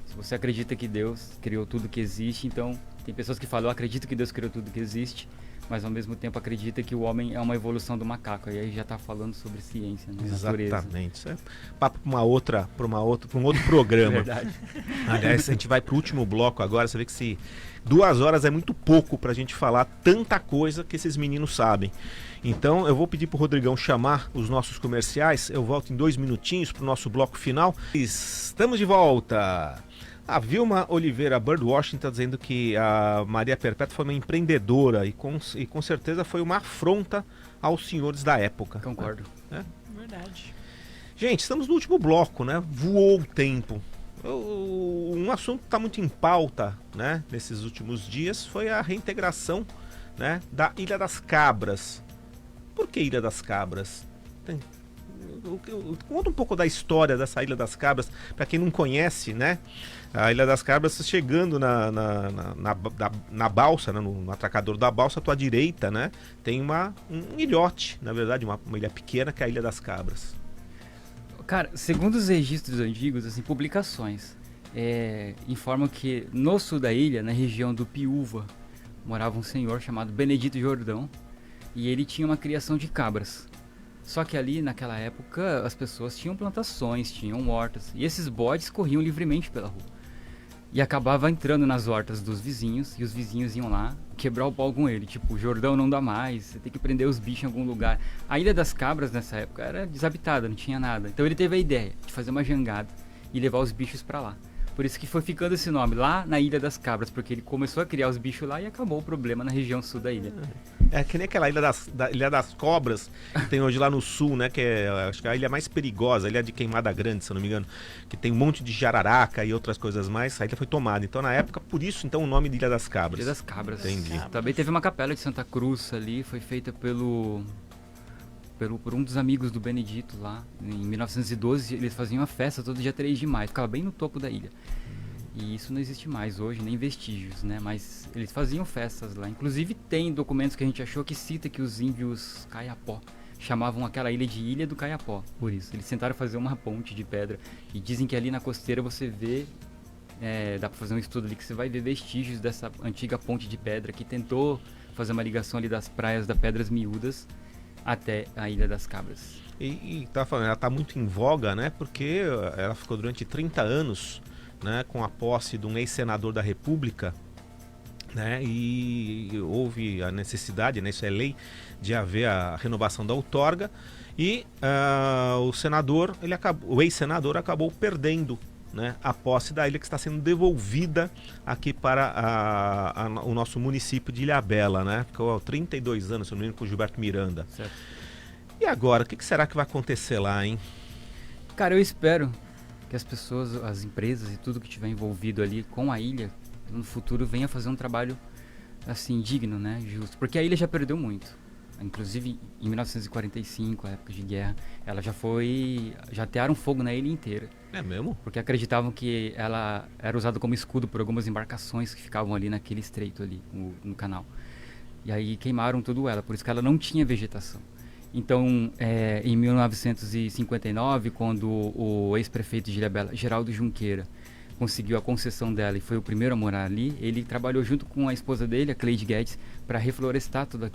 se você acredita que Deus criou tudo que existe, então tem pessoas que falam, eu acredito que Deus criou tudo que existe, mas ao mesmo tempo acredita que o homem é uma evolução do macaco, e aí já está falando sobre ciência, né? Natureza. Exatamente. Isso é papo para um outro programa. Verdade. Aliás, a gente vai para o último bloco agora, você vê que 2 horas é muito pouco para a gente falar tanta coisa que esses meninos sabem. Então eu vou pedir para o Rodrigão chamar os nossos comerciais, eu volto em 2 minutinhos para o nosso bloco final. Estamos de volta! A Vilma Oliveira Birdwashing está dizendo que a Maria Perpétua foi uma empreendedora e com certeza foi uma afronta aos senhores da época. Concordo. Verdade. Gente, estamos no último bloco, né? Voou o tempo. Um assunto que está muito em pauta, né, nesses últimos dias foi a reintegração, né, da Ilha das Cabras. Por que Ilha das Cabras? Conta um pouco da história dessa Ilha das Cabras, para quem não conhece, né? A Ilha das Cabras, chegando na balsa, né, no atracador da balsa, à tua direita, né? Tem um ilhote, na verdade, uma ilha pequena, que é a Ilha das Cabras. Cara, segundo os registros antigos, assim, publicações, informam que no sul da ilha, na região do Piúva, morava um senhor chamado Benedito Jordão, e ele tinha uma criação de cabras. Só que ali, naquela época, as pessoas tinham plantações, tinham hortas, e esses bodes corriam livremente pela rua. E acabava entrando nas hortas dos vizinhos, e os vizinhos iam lá quebrar o pau com ele. Tipo, Jordão não dá mais, você tem que prender os bichos em algum lugar. A Ilha das Cabras, nessa época, era desabitada, não tinha nada. Então ele teve a ideia de fazer uma jangada e levar os bichos pra lá. Por isso que foi ficando esse nome, lá na Ilha das Cabras, porque ele começou a criar os bichos lá e acabou o problema na região sul da ilha. É que nem aquela Ilha das Cobras que tem hoje lá no sul, né? Que é, acho que é a ilha mais perigosa, a Ilha de Queimada Grande, se eu não me engano. Que tem um monte de jararaca e outras coisas mais. A ilha foi tomada. Então, na época, por isso, então, o nome de Ilha das Cabras. Ilha das Cabras. Entendi. Também teve uma capela de Santa Cruz ali, foi feita por um dos amigos do Benedito lá. Em 1912, eles faziam uma festa todo dia 3 de maio. Ficava bem no topo da ilha. E isso não existe mais hoje, nem vestígios, né? Mas eles faziam festas lá. Inclusive tem documentos que a gente achou que cita que os índios Caiapó chamavam aquela ilha de Ilha do Caiapó, por isso. Eles tentaram fazer uma ponte de pedra e dizem que ali na costeira você vê, dá pra fazer um estudo ali que você vai ver vestígios dessa antiga ponte de pedra que tentou fazer uma ligação ali das praias da Pedras Miúdas até a Ilha das Cabras. E tá falando, ela tá muito em voga, né? Porque ela ficou durante 30 anos... né, com a posse de um ex-senador da República, né, e houve a necessidade, né, isso é lei, de haver a renovação da outorga, e o ex-senador acabou perdendo, né, a posse da ilha, que está sendo devolvida aqui para o nosso município de Ilhabela, né? Ficou 32 anos, se não me engano, com o Gilberto Miranda. Certo. E agora, o que será que vai acontecer lá, hein? Cara, eu espero que as pessoas, as empresas e tudo que estiver envolvido ali com a ilha, no futuro venha fazer um trabalho assim, digno, né, justo. Porque a ilha já perdeu muito. Inclusive, em 1945, a época de guerra, ela já atearam fogo na ilha inteira. É mesmo? Porque acreditavam que ela era usada como escudo por algumas embarcações que ficavam ali naquele estreito ali, no canal. E aí queimaram tudo ela, por isso que ela não tinha vegetação. Então, em 1959, quando o ex-prefeito de Ilhabela, Geraldo Junqueira, conseguiu a concessão dela e foi o primeiro a morar ali, ele trabalhou junto com a esposa dele, a Cleide Guedes, para reflorestar toda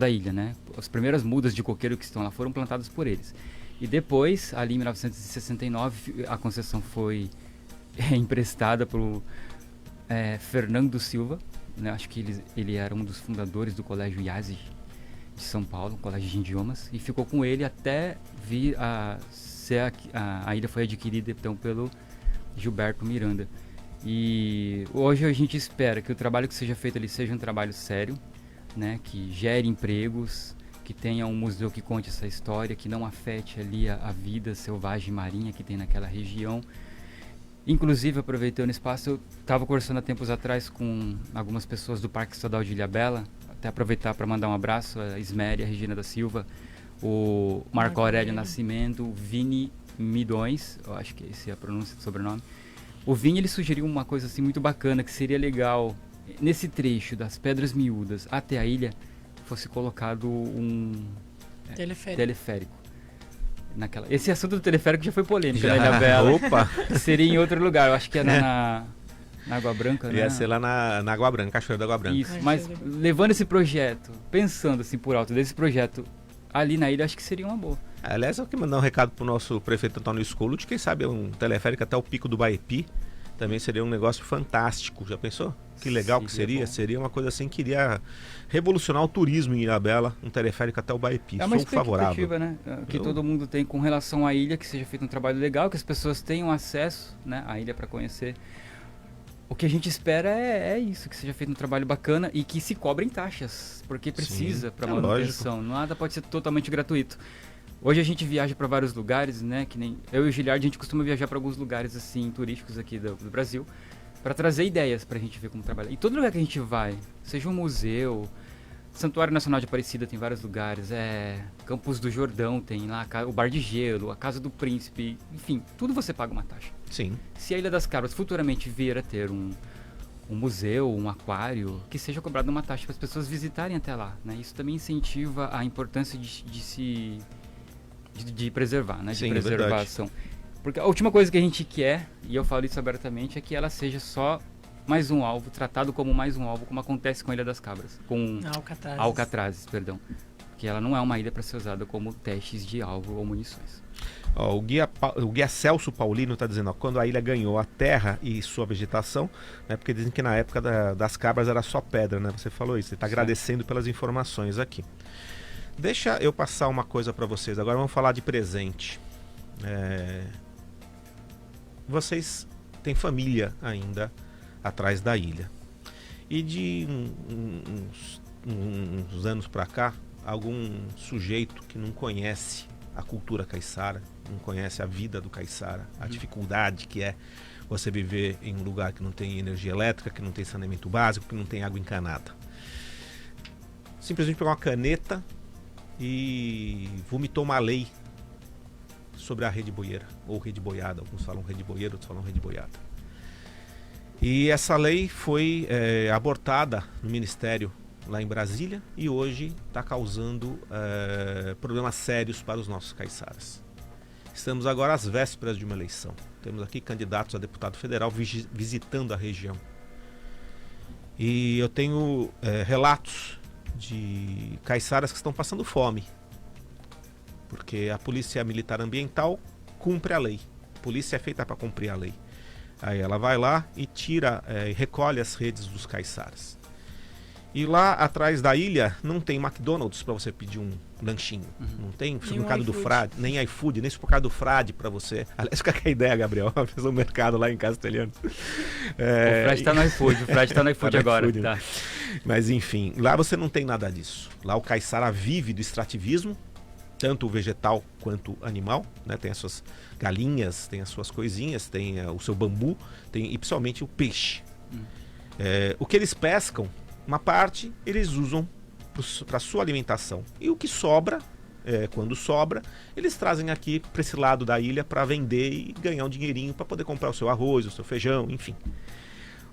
a ilha, né? As primeiras mudas de coqueiro que estão lá foram plantadas por eles. E depois, ali em 1969, a concessão foi emprestada por Fernando Silva, né? Acho que ele era um dos fundadores do Colégio IASIG de São Paulo, um colégio de idiomas, e ficou com ele até vir a ser a ilha foi adquirida então pelo Gilberto Miranda. E hoje a gente espera que o trabalho que seja feito ali seja um trabalho sério, né, que gere empregos, que tenha um museu que conte essa história, que não afete ali a vida selvagem marinha que tem naquela região. Inclusive, aproveitando o espaço, eu estava conversando há tempos atrás com algumas pessoas do Parque Estadual de Ilhabela, até aproveitar para mandar um abraço a Isméria, a Regina da Silva, o Marco Aurélio Nascimento, o Vini Midões, eu acho que essa é a pronúncia do sobrenome. O Vini, ele sugeriu uma coisa assim muito bacana, que seria legal, nesse trecho das Pedras Miúdas até a ilha, fosse colocado um teleférico. Esse assunto do teleférico já foi polêmico, né, Ilhabela? Opa! Seria em outro lugar, eu acho que era na Água Branca, né? Ia ser lá na Água Branca, Cachoeira da Água Branca. Isso, mas levando esse projeto, pensando assim por alto desse projeto ali na ilha, acho que seria uma boa. Aliás, eu quero mandar um recado pro nosso prefeito Antônio Scolo, de quem sabe um teleférico até o Pico do Baepi, também seria um negócio fantástico, já pensou? Que legal que seria, seria uma coisa assim que iria revolucionar o turismo em Ilhabela, um teleférico até o Baepi, é uma sou favorável. Né? Que todo mundo tem com relação à ilha, que seja feito um trabalho legal, que as pessoas tenham acesso, né, à ilha para conhecer. O que a gente espera é isso, que seja feito um trabalho bacana e que se cobrem taxas, porque precisa para manutenção. Nada pode ser totalmente gratuito. Hoje a gente viaja para vários lugares, né? Que nem eu e o Giliard, a gente costuma viajar para alguns lugares assim turísticos aqui do Brasil para trazer ideias para a gente ver como trabalhar. E todo lugar que a gente vai, seja um museu, Santuário Nacional de Aparecida tem vários lugares, Campos do Jordão tem lá o Bar de Gelo, a Casa do Príncipe, enfim, tudo você paga uma taxa. Sim. Se a Ilha das Cabras futuramente vier a ter um museu, um aquário, que seja cobrado uma taxa para as pessoas visitarem até lá, né? Isso também incentiva a importância de preservar, né? Sim, de preservação. Porque a última coisa que a gente quer, e eu falo isso abertamente, é que ela seja só mais um alvo, tratado como mais um alvo, como acontece com a Ilha das Cabras, com Alcatrazes, perdão. Porque ela não é uma ilha para ser usada como testes de alvo ou munições. Ó, o guia Celso Paulino está dizendo, ó, quando a ilha ganhou a terra e sua vegetação, né, porque dizem que na época das cabras era só pedra, né? Você falou isso, você está agradecendo pelas informações aqui. Deixa eu passar uma coisa para vocês, agora vamos falar de presente. Vocês têm família ainda atrás da ilha. E de uns anos para cá, algum sujeito que não conhece a cultura caiçara, não conhece a vida do caiçara, a dificuldade que é você viver em um lugar que não tem energia elétrica, que não tem saneamento básico, que não tem água encanada. Simplesmente pegou uma caneta e vomitou uma lei sobre a rede boieira, ou rede boiada, alguns falam rede boieira, outros falam rede boiada. E essa lei foi abortada no Ministério lá em Brasília e hoje está causando problemas sérios para os nossos caiçaras. Estamos agora às vésperas de uma eleição. Temos aqui candidatos a deputado federal visitando a região. E eu tenho relatos de caiçaras que estão passando fome, porque a Polícia Militar Ambiental cumpre a lei. A polícia é feita para cumprir a lei. Aí ela vai lá e tira, recolhe as redes dos caiçaras. E lá atrás da ilha não tem McDonald's para você pedir um lanchinho. Não tem supermercado do Frade, nem iFood, nem supermercado do Frade para você. Aliás, fica com a ideia, Gabriel. Fez um mercado lá em Castelhano. O Frade está no iFood, o Frade está no iFood agora. iFood, tá. Mas enfim, lá você não tem nada disso. Lá o caiçara vive do extrativismo, tanto o vegetal quanto o animal, né? Tem as suas galinhas, tem as suas coisinhas, tem o seu bambu, tem e principalmente o peixe. O que eles pescam, uma parte eles usam para sua alimentação. E o que sobra, quando sobra, eles trazem aqui para esse lado da ilha para vender e ganhar um dinheirinho para poder comprar o seu arroz, o seu feijão, enfim.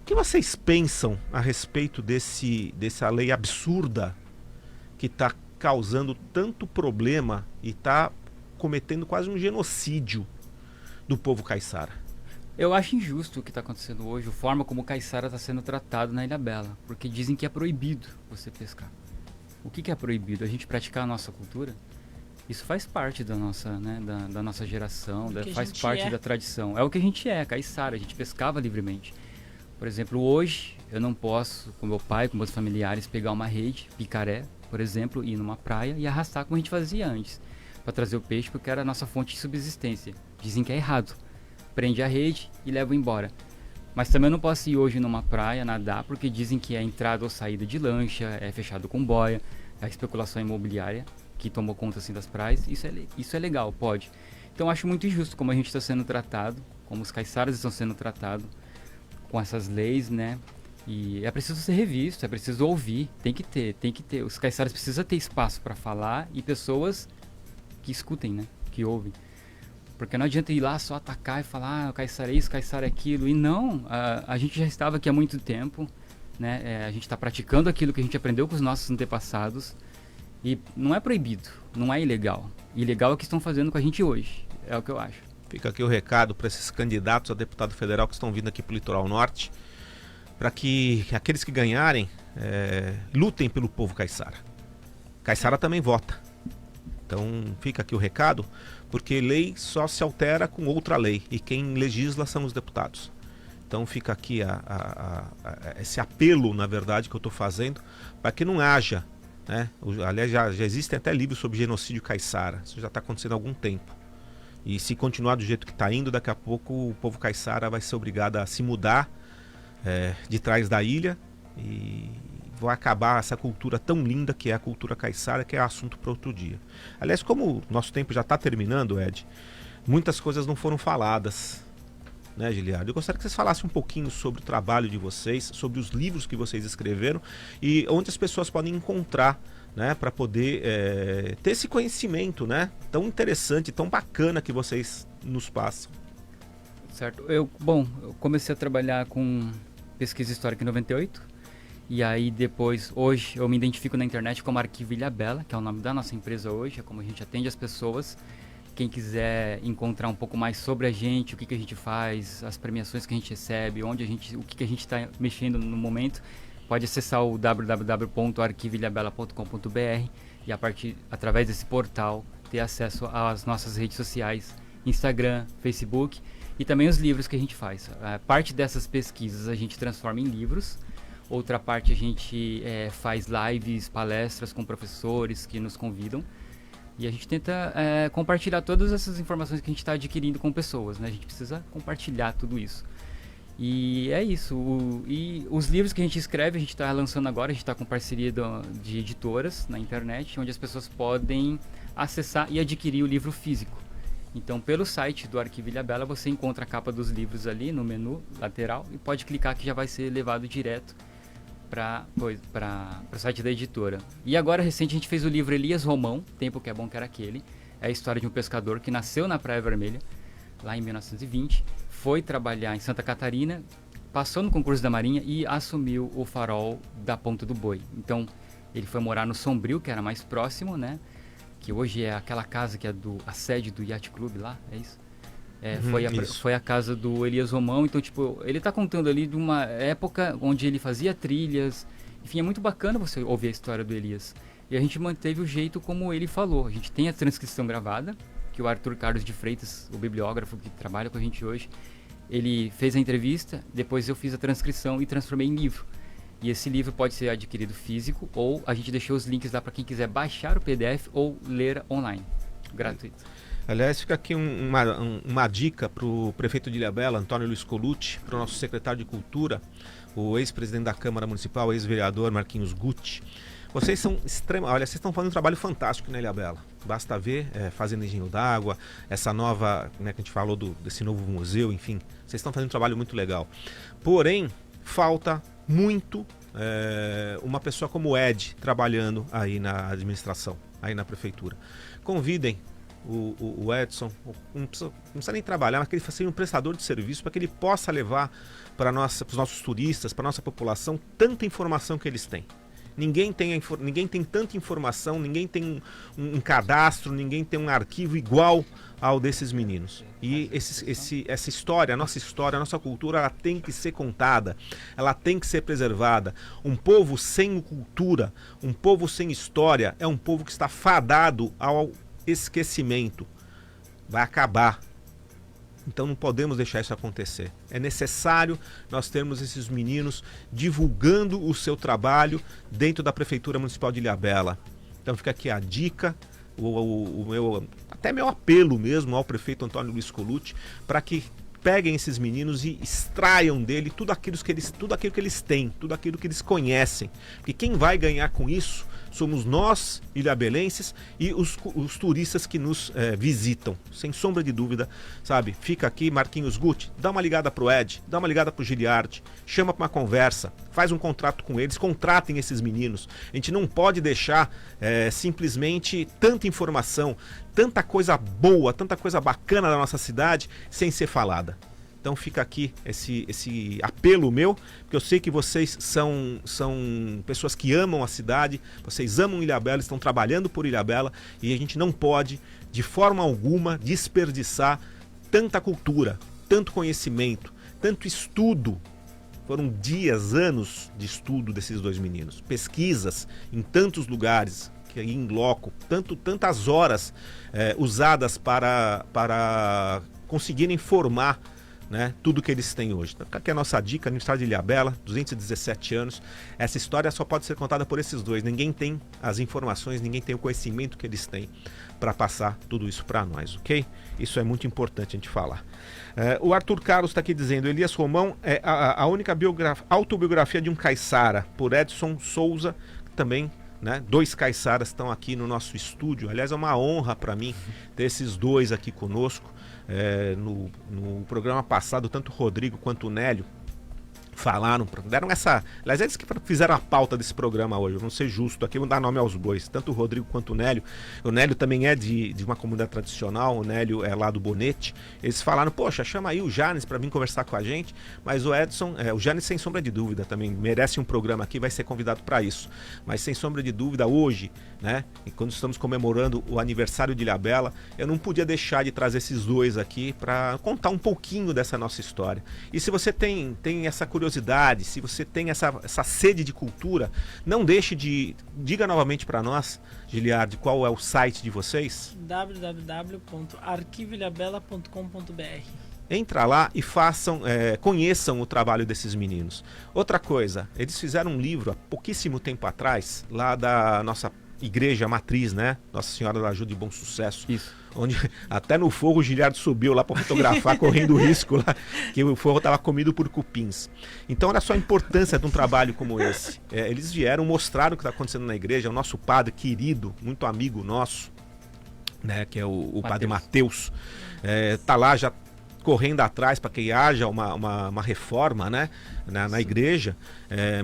O que vocês pensam a respeito dessa lei absurda que está causando tanto problema e está cometendo quase um genocídio do povo caiçara? Eu acho injusto o que está acontecendo hoje, a forma como o caiçara está sendo tratado na Ilhabela, porque dizem que é proibido você pescar. O que é proibido? A gente praticar a nossa cultura? Isso faz parte da nossa, né, da nossa geração, faz parte da tradição. É o que a gente é, caiçara, a gente pescava livremente. Por exemplo, hoje eu não posso, com meu pai, com meus familiares, pegar uma rede, picaré, por exemplo, ir numa praia e arrastar como a gente fazia antes, para trazer o peixe, porque era a nossa fonte de subsistência. Dizem que é errado. Prende a rede e leva embora. Mas também eu não posso ir hoje numa praia nadar, porque dizem que é entrada ou saída de lancha, é fechado com boia, é a especulação imobiliária que tomou conta assim das praias. Isso é legal, pode. Então eu acho muito injusto como a gente está sendo tratado, como os caiçaras estão sendo tratados com essas leis, né? E é preciso ser revisto, é preciso ouvir, tem que ter. Os caiçaras precisam ter espaço para falar e pessoas que escutem, né? Que ouvem. Porque não adianta ir lá só atacar e falar, o caiçara é isso, caiçara é aquilo. E não, a gente já estava aqui há muito tempo, né? A gente está praticando aquilo que a gente aprendeu com os nossos antepassados. E não é proibido, não é ilegal. Ilegal é o que estão fazendo com a gente hoje, é o que eu acho. Fica aqui o recado para esses candidatos a deputado federal que estão vindo aqui para o Litoral Norte, para que aqueles que ganharem lutem pelo povo caiçara. Caiçara também vota. Então fica aqui o recado, porque lei só se altera com outra lei, e quem legisla são os deputados. Então fica aqui esse apelo, na verdade, que eu estou fazendo, para que não haja, né? Aliás, já existem até livros sobre genocídio caiçara, isso já está acontecendo há algum tempo. E se continuar do jeito que está indo, daqui a pouco o povo caiçara vai ser obrigado a se mudar de trás da ilha e vai acabar essa cultura tão linda que é a cultura caiçara, que é assunto para outro dia. Aliás, como o nosso tempo já está terminando, Ed, muitas coisas não foram faladas, né, Giliardi? Eu gostaria que vocês falassem um pouquinho sobre o trabalho de vocês, sobre os livros que vocês escreveram e onde as pessoas podem encontrar, né, para poder ter esse conhecimento, né, tão interessante, tão bacana que vocês nos passam. Certo. Eu comecei a trabalhar com pesquisa histórica em 98. E aí depois, hoje, eu me identifico na internet como Arquivo Ilhabela, que é o nome da nossa empresa hoje, é como a gente atende as pessoas. Quem quiser encontrar um pouco mais sobre a gente, o que a gente faz, as premiações que a gente recebe, o que a gente está mexendo no momento, pode acessar o www.arquivoilhabela.com.br e através desse portal ter acesso às nossas redes sociais, Instagram, Facebook e também os livros que a gente faz. Parte dessas pesquisas a gente transforma em livros, outra parte a gente faz lives, palestras com professores que nos convidam. E a gente tenta compartilhar todas essas informações que a gente está adquirindo com pessoas, né? A gente precisa compartilhar tudo isso. E é isso. E os livros que a gente escreve, a gente está lançando agora, a gente está com parceria de editoras na internet, onde as pessoas podem acessar e adquirir o livro físico. Então, pelo site do Arquivo Ilhabela, você encontra a capa dos livros ali no menu lateral e pode clicar que já vai ser levado direto para o site da editora. E agora, recente, a gente fez o livro Elias Romão, Tempo que é Bom que era aquele. É a história de um pescador que nasceu na Praia Vermelha, lá em 1920, foi trabalhar em Santa Catarina, passou no concurso da Marinha e assumiu o farol da Ponta do Boi. Então, ele foi morar no Sombrio, que era mais próximo, né? Que hoje é aquela casa que é a sede do Yacht Club lá, é isso? Foi a casa do Elias Romão. Então, tipo, ele tá contando ali de uma época onde ele fazia trilhas. Enfim, é muito bacana você ouvir a história do Elias. E a gente manteve o jeito como ele falou. A gente tem a transcrição gravada, que o Arthur Carlos de Freitas, o bibliógrafo que trabalha com a gente hoje, ele fez a entrevista, depois eu fiz a transcrição e transformei em livro. E esse livro pode ser adquirido físico, ou a gente deixou os links lá para quem quiser baixar o PDF ou ler online, gratuito. Aliás, fica aqui uma dica para o prefeito de Ilhabela, Antônio Luiz Colucci, para o nosso secretário de Cultura, o ex-presidente da Câmara Municipal, ex-vereador Marquinhos Gucci. Vocês são olha, vocês estão fazendo um trabalho fantástico na Ilhabela. Basta ver, fazendo engenho d'água, essa nova, né, que a gente falou desse novo museu, enfim. Vocês estão fazendo um trabalho muito legal. Porém, falta muito uma pessoa como o Ed trabalhando aí na administração, aí na prefeitura. Convidem o Edson, não precisa nem trabalhar, mas que ele seja um prestador de serviço para que ele possa levar para os nossos turistas, para a nossa população, tanta informação que eles têm. Ninguém tem tanta informação, ninguém tem um cadastro, ninguém tem um arquivo igual ao desses meninos. E essa história, a nossa cultura, ela tem que ser contada, ela tem que ser preservada. Um povo sem cultura, um povo sem história, é um povo que está fadado ao esquecimento. Vai acabar. Então não podemos deixar isso acontecer. É necessário nós termos esses meninos divulgando o seu trabalho dentro da Prefeitura Municipal de Ilhabela. Então fica aqui a dica, até meu apelo mesmo ao prefeito Antônio Luiz Colucci, para que peguem esses meninos e extraiam dele tudo aquilo que eles têm, tudo aquilo que eles conhecem. Porque quem vai ganhar com isso somos nós, ilhabelenses, e os turistas que nos visitam, sem sombra de dúvida, sabe? Fica aqui, Marquinhos Gucci, dá uma ligada pro Ed, dá uma ligada pro Giliardi, chama para uma conversa, faz um contrato com eles, contratem esses meninos. A gente não pode deixar simplesmente tanta informação, tanta coisa boa, tanta coisa bacana da nossa cidade sem ser falada. Então fica aqui esse apelo meu, porque eu sei que vocês são pessoas que amam a cidade, vocês amam Ilhabela, estão trabalhando por Ilhabela, e a gente não pode, de forma alguma, desperdiçar tanta cultura, tanto conhecimento, tanto estudo. Foram dias, anos de estudo desses dois meninos, pesquisas em tantos lugares, que aí em loco, tantas horas usadas para conseguirem formar né, tudo que eles têm hoje. Então, aqui é a nossa dica, aniversário de Ilhabela, 217 anos. Essa história só pode ser contada por esses dois. Ninguém tem as informações, ninguém tem o conhecimento que eles têm para passar tudo isso para nós, ok? Isso é muito importante a gente falar. O Arthur Carlos está aqui dizendo: Elias Romão é a única autobiografia de um caiçara, por Edson Souza, também, né, 2 caiçaras estão aqui no nosso estúdio. Aliás, é uma honra para mim ter esses 2 aqui conosco. No programa passado, tanto o Rodrigo quanto o Nélio falaram, deram essa... Aliás, eles que fizeram a pauta desse programa hoje, vamos ser justos aqui, vamos dar nome aos bois, tanto o Rodrigo quanto o Nélio. O Nélio também é de uma comunidade tradicional, o Nélio é lá do Bonete. Eles falaram: poxa, chama aí o Janes para vir conversar com a gente. Mas o Edson, o Janes, sem sombra de dúvida, também merece um programa aqui, vai ser convidado para isso. Mas sem sombra de dúvida, hoje, né, e quando estamos comemorando o aniversário de Ilhabela, eu não podia deixar de trazer esses 2 aqui para contar um pouquinho dessa nossa história. E se você tem essa curiosidade, se você tem essa sede de cultura, não deixe de... Diga novamente para nós, Giliardi, qual é o site de vocês? www.arquivoilhabela.com.br. Entra lá e conheçam o trabalho desses meninos. Outra coisa, eles fizeram um livro há pouquíssimo tempo atrás, lá da nossa igreja matriz, né? Nossa Senhora da Ajuda e Bom Sucesso. Isso. Onde até no forro o Giliardi subiu lá para fotografar, correndo risco lá, que o forro estava comido por cupins. Então olha só a importância de um trabalho como esse. Eles vieram mostrar o que está acontecendo na igreja. O nosso padre querido, muito amigo nosso, né, que é o padre Mateus, tá lá já correndo atrás para que haja uma reforma, né, na igreja.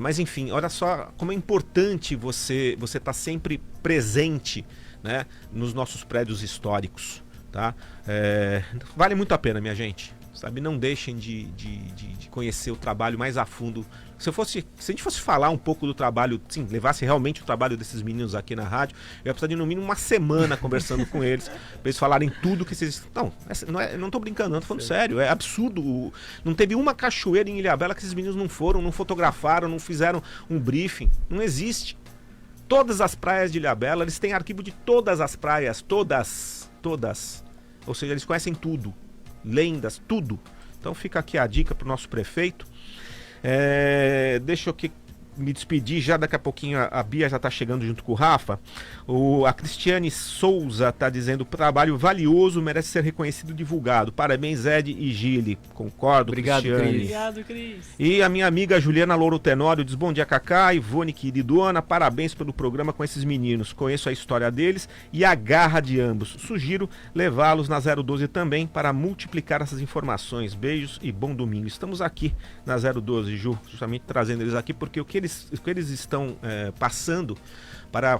Mas enfim, olha só como é importante você tá sempre presente, né, nos nossos prédios históricos, tá? Vale muito a pena, minha gente, sabe? Não deixem de conhecer o trabalho mais a fundo. Se a gente fosse falar um pouco do trabalho, sim, levasse realmente o trabalho desses meninos aqui na rádio, eu ia precisar de no mínimo uma semana conversando com eles, para eles falarem tudo que vocês... Não, não tô brincando, não, tô falando sério, é absurdo. Não teve uma cachoeira em Ilhabela que esses meninos não foram, não fotografaram, não fizeram um briefing. Não existe. Todas as praias de Ilhabela, eles têm arquivo de todas as praias, todas. Ou seja, eles conhecem tudo, lendas, tudo. Então fica aqui a dica pro nosso prefeito. Deixa eu aqui me despedir, já daqui a pouquinho a Bia já está chegando junto com o Rafa. A Cristiane Souza está dizendo: trabalho valioso, merece ser reconhecido e divulgado. Parabéns, Ed e Gili. Concordo, obrigado, Cristiane. Cris. Obrigado, Cris. E a minha amiga Juliana Louro Tenório diz: bom dia, Cacá, Ivone, queridona, parabéns pelo programa com esses meninos. Conheço a história deles e a garra de ambos. Sugiro levá-los na 012 também para multiplicar essas informações. Beijos e bom domingo. Estamos aqui na 012, Ju, justamente trazendo eles aqui porque o que eles estão passando para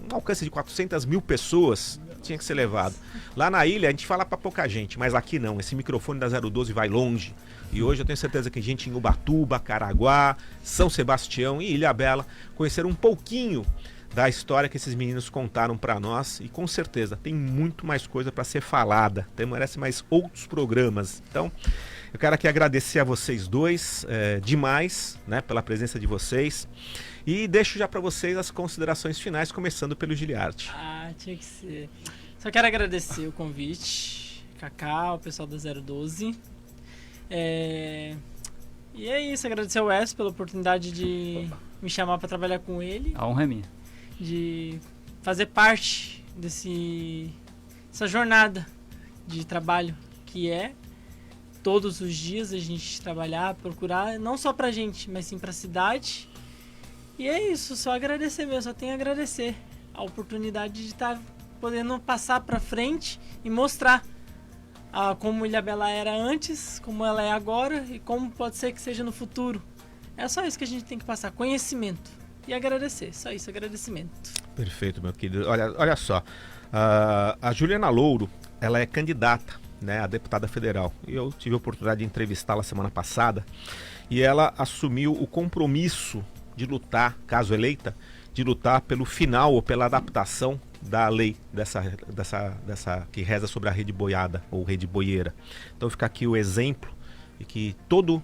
um alcance de 400 mil pessoas tinha que ser levado. Lá na ilha a gente fala para pouca gente, mas aqui não. Esse microfone da 012 vai longe. E hoje eu tenho certeza que gente em Ubatuba, Caraguá, São Sebastião e Ilhabela conheceram um pouquinho da história que esses meninos contaram para nós, e com certeza tem muito mais coisa para ser falada. Merece mais outros programas. Então, eu quero aqui agradecer a vocês dois demais, né, pela presença de vocês. E deixo já para vocês as considerações finais, começando pelo Giliardi. Tinha que ser. Só quero agradecer o convite, Cacá, o pessoal da 012. E é isso, agradecer ao Wes pela oportunidade de me chamar para trabalhar com ele. A honra é minha. De fazer parte dessa jornada de trabalho que é todos os dias a gente trabalhar, procurar, não só pra gente, mas sim pra cidade. E é isso, só agradecer mesmo, só tenho a agradecer a oportunidade de estar podendo passar pra frente e mostrar como Ilhabela era antes, como ela é agora e como pode ser que seja no futuro. É só isso que a gente tem que passar, conhecimento e agradecer, só isso, agradecimento. Perfeito, meu querido. Olha só, a Juliana Louro, ela é candidata, né, a deputada federal. Eu tive a oportunidade de entrevistá-la semana passada e ela assumiu o compromisso de lutar, caso eleita, de lutar pelo final ou pela adaptação da lei dessa que reza sobre a rede boiada ou rede boieira. Então fica aqui o exemplo de que todo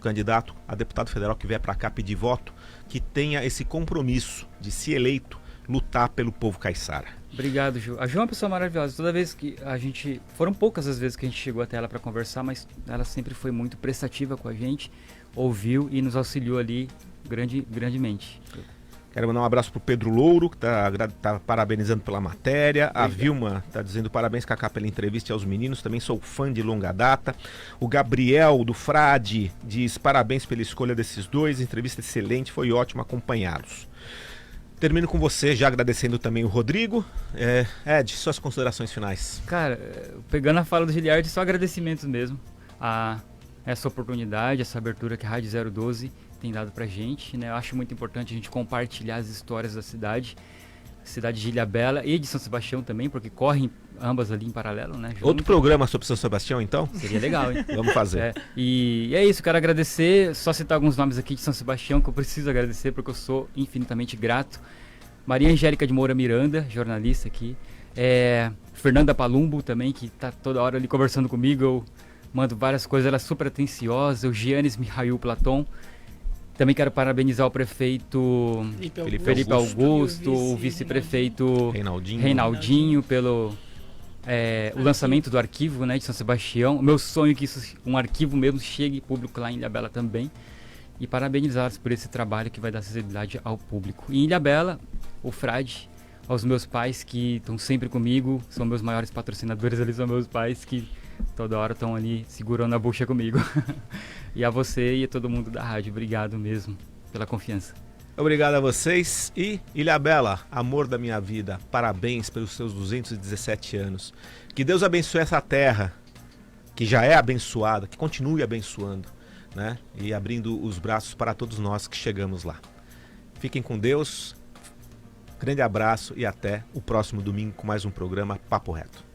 candidato a deputado federal que vier para cá pedir voto, que tenha esse compromisso de, se eleito, lutar pelo povo caiçara. Obrigado, Ju. A Ju é uma pessoa maravilhosa. Toda vez que a gente... Foram poucas as vezes que a gente chegou até ela para conversar, mas ela sempre foi muito prestativa com a gente, ouviu e nos auxiliou ali grandemente. Quero mandar um abraço pro Pedro Louro, que tá parabenizando pela matéria. Obrigado. A Vilma tá dizendo parabéns, Cacá, pela entrevista e aos meninos. Também sou fã de longa data. O Gabriel, do Frade, diz parabéns pela escolha desses dois. Entrevista excelente, foi ótimo acompanhá-los. Termino com você, já agradecendo também o Rodrigo. Ed, suas considerações finais. Cara, pegando a fala do Giliard, só agradecimentos mesmo a essa oportunidade, essa abertura que a Rádio 012 tem dado pra gente, né? Eu acho muito importante a gente compartilhar as histórias da cidade de Ilhabela e de São Sebastião também, porque correm ambas ali em paralelo, né? Junto. Outro programa sobre São Sebastião, então? Seria legal, hein? Vamos fazer. E é isso, quero agradecer, só citar alguns nomes aqui de São Sebastião que eu preciso agradecer porque eu sou infinitamente grato. Maria Angélica de Moura Miranda, jornalista aqui. Fernanda Palumbo também, que tá toda hora ali conversando comigo, eu mando várias coisas, ela é super atenciosa. O Giannis Mihail Platon. Também quero parabenizar o prefeito Felipe Augusto, o vice-prefeito Reinaldinho pelo o lançamento do arquivo, né, de São Sebastião. O meu sonho é que um arquivo mesmo chegue público lá em Ilhabela também. E parabenizá-los por esse trabalho que vai dar acessibilidade ao público. E em Ilhabela, o Frade, aos meus pais que estão sempre comigo, são meus maiores patrocinadores, eles são meus pais que toda hora estão ali segurando a bucha comigo. E a você e a todo mundo da rádio, obrigado mesmo pela confiança. Obrigado a vocês e Ilhabela, amor da minha vida, parabéns pelos seus 217 anos. Que Deus abençoe essa terra, que já é abençoada, que continue abençoando, né? E abrindo os braços para todos nós que chegamos lá. Fiquem com Deus, grande abraço e até o próximo domingo com mais um programa Papo Reto.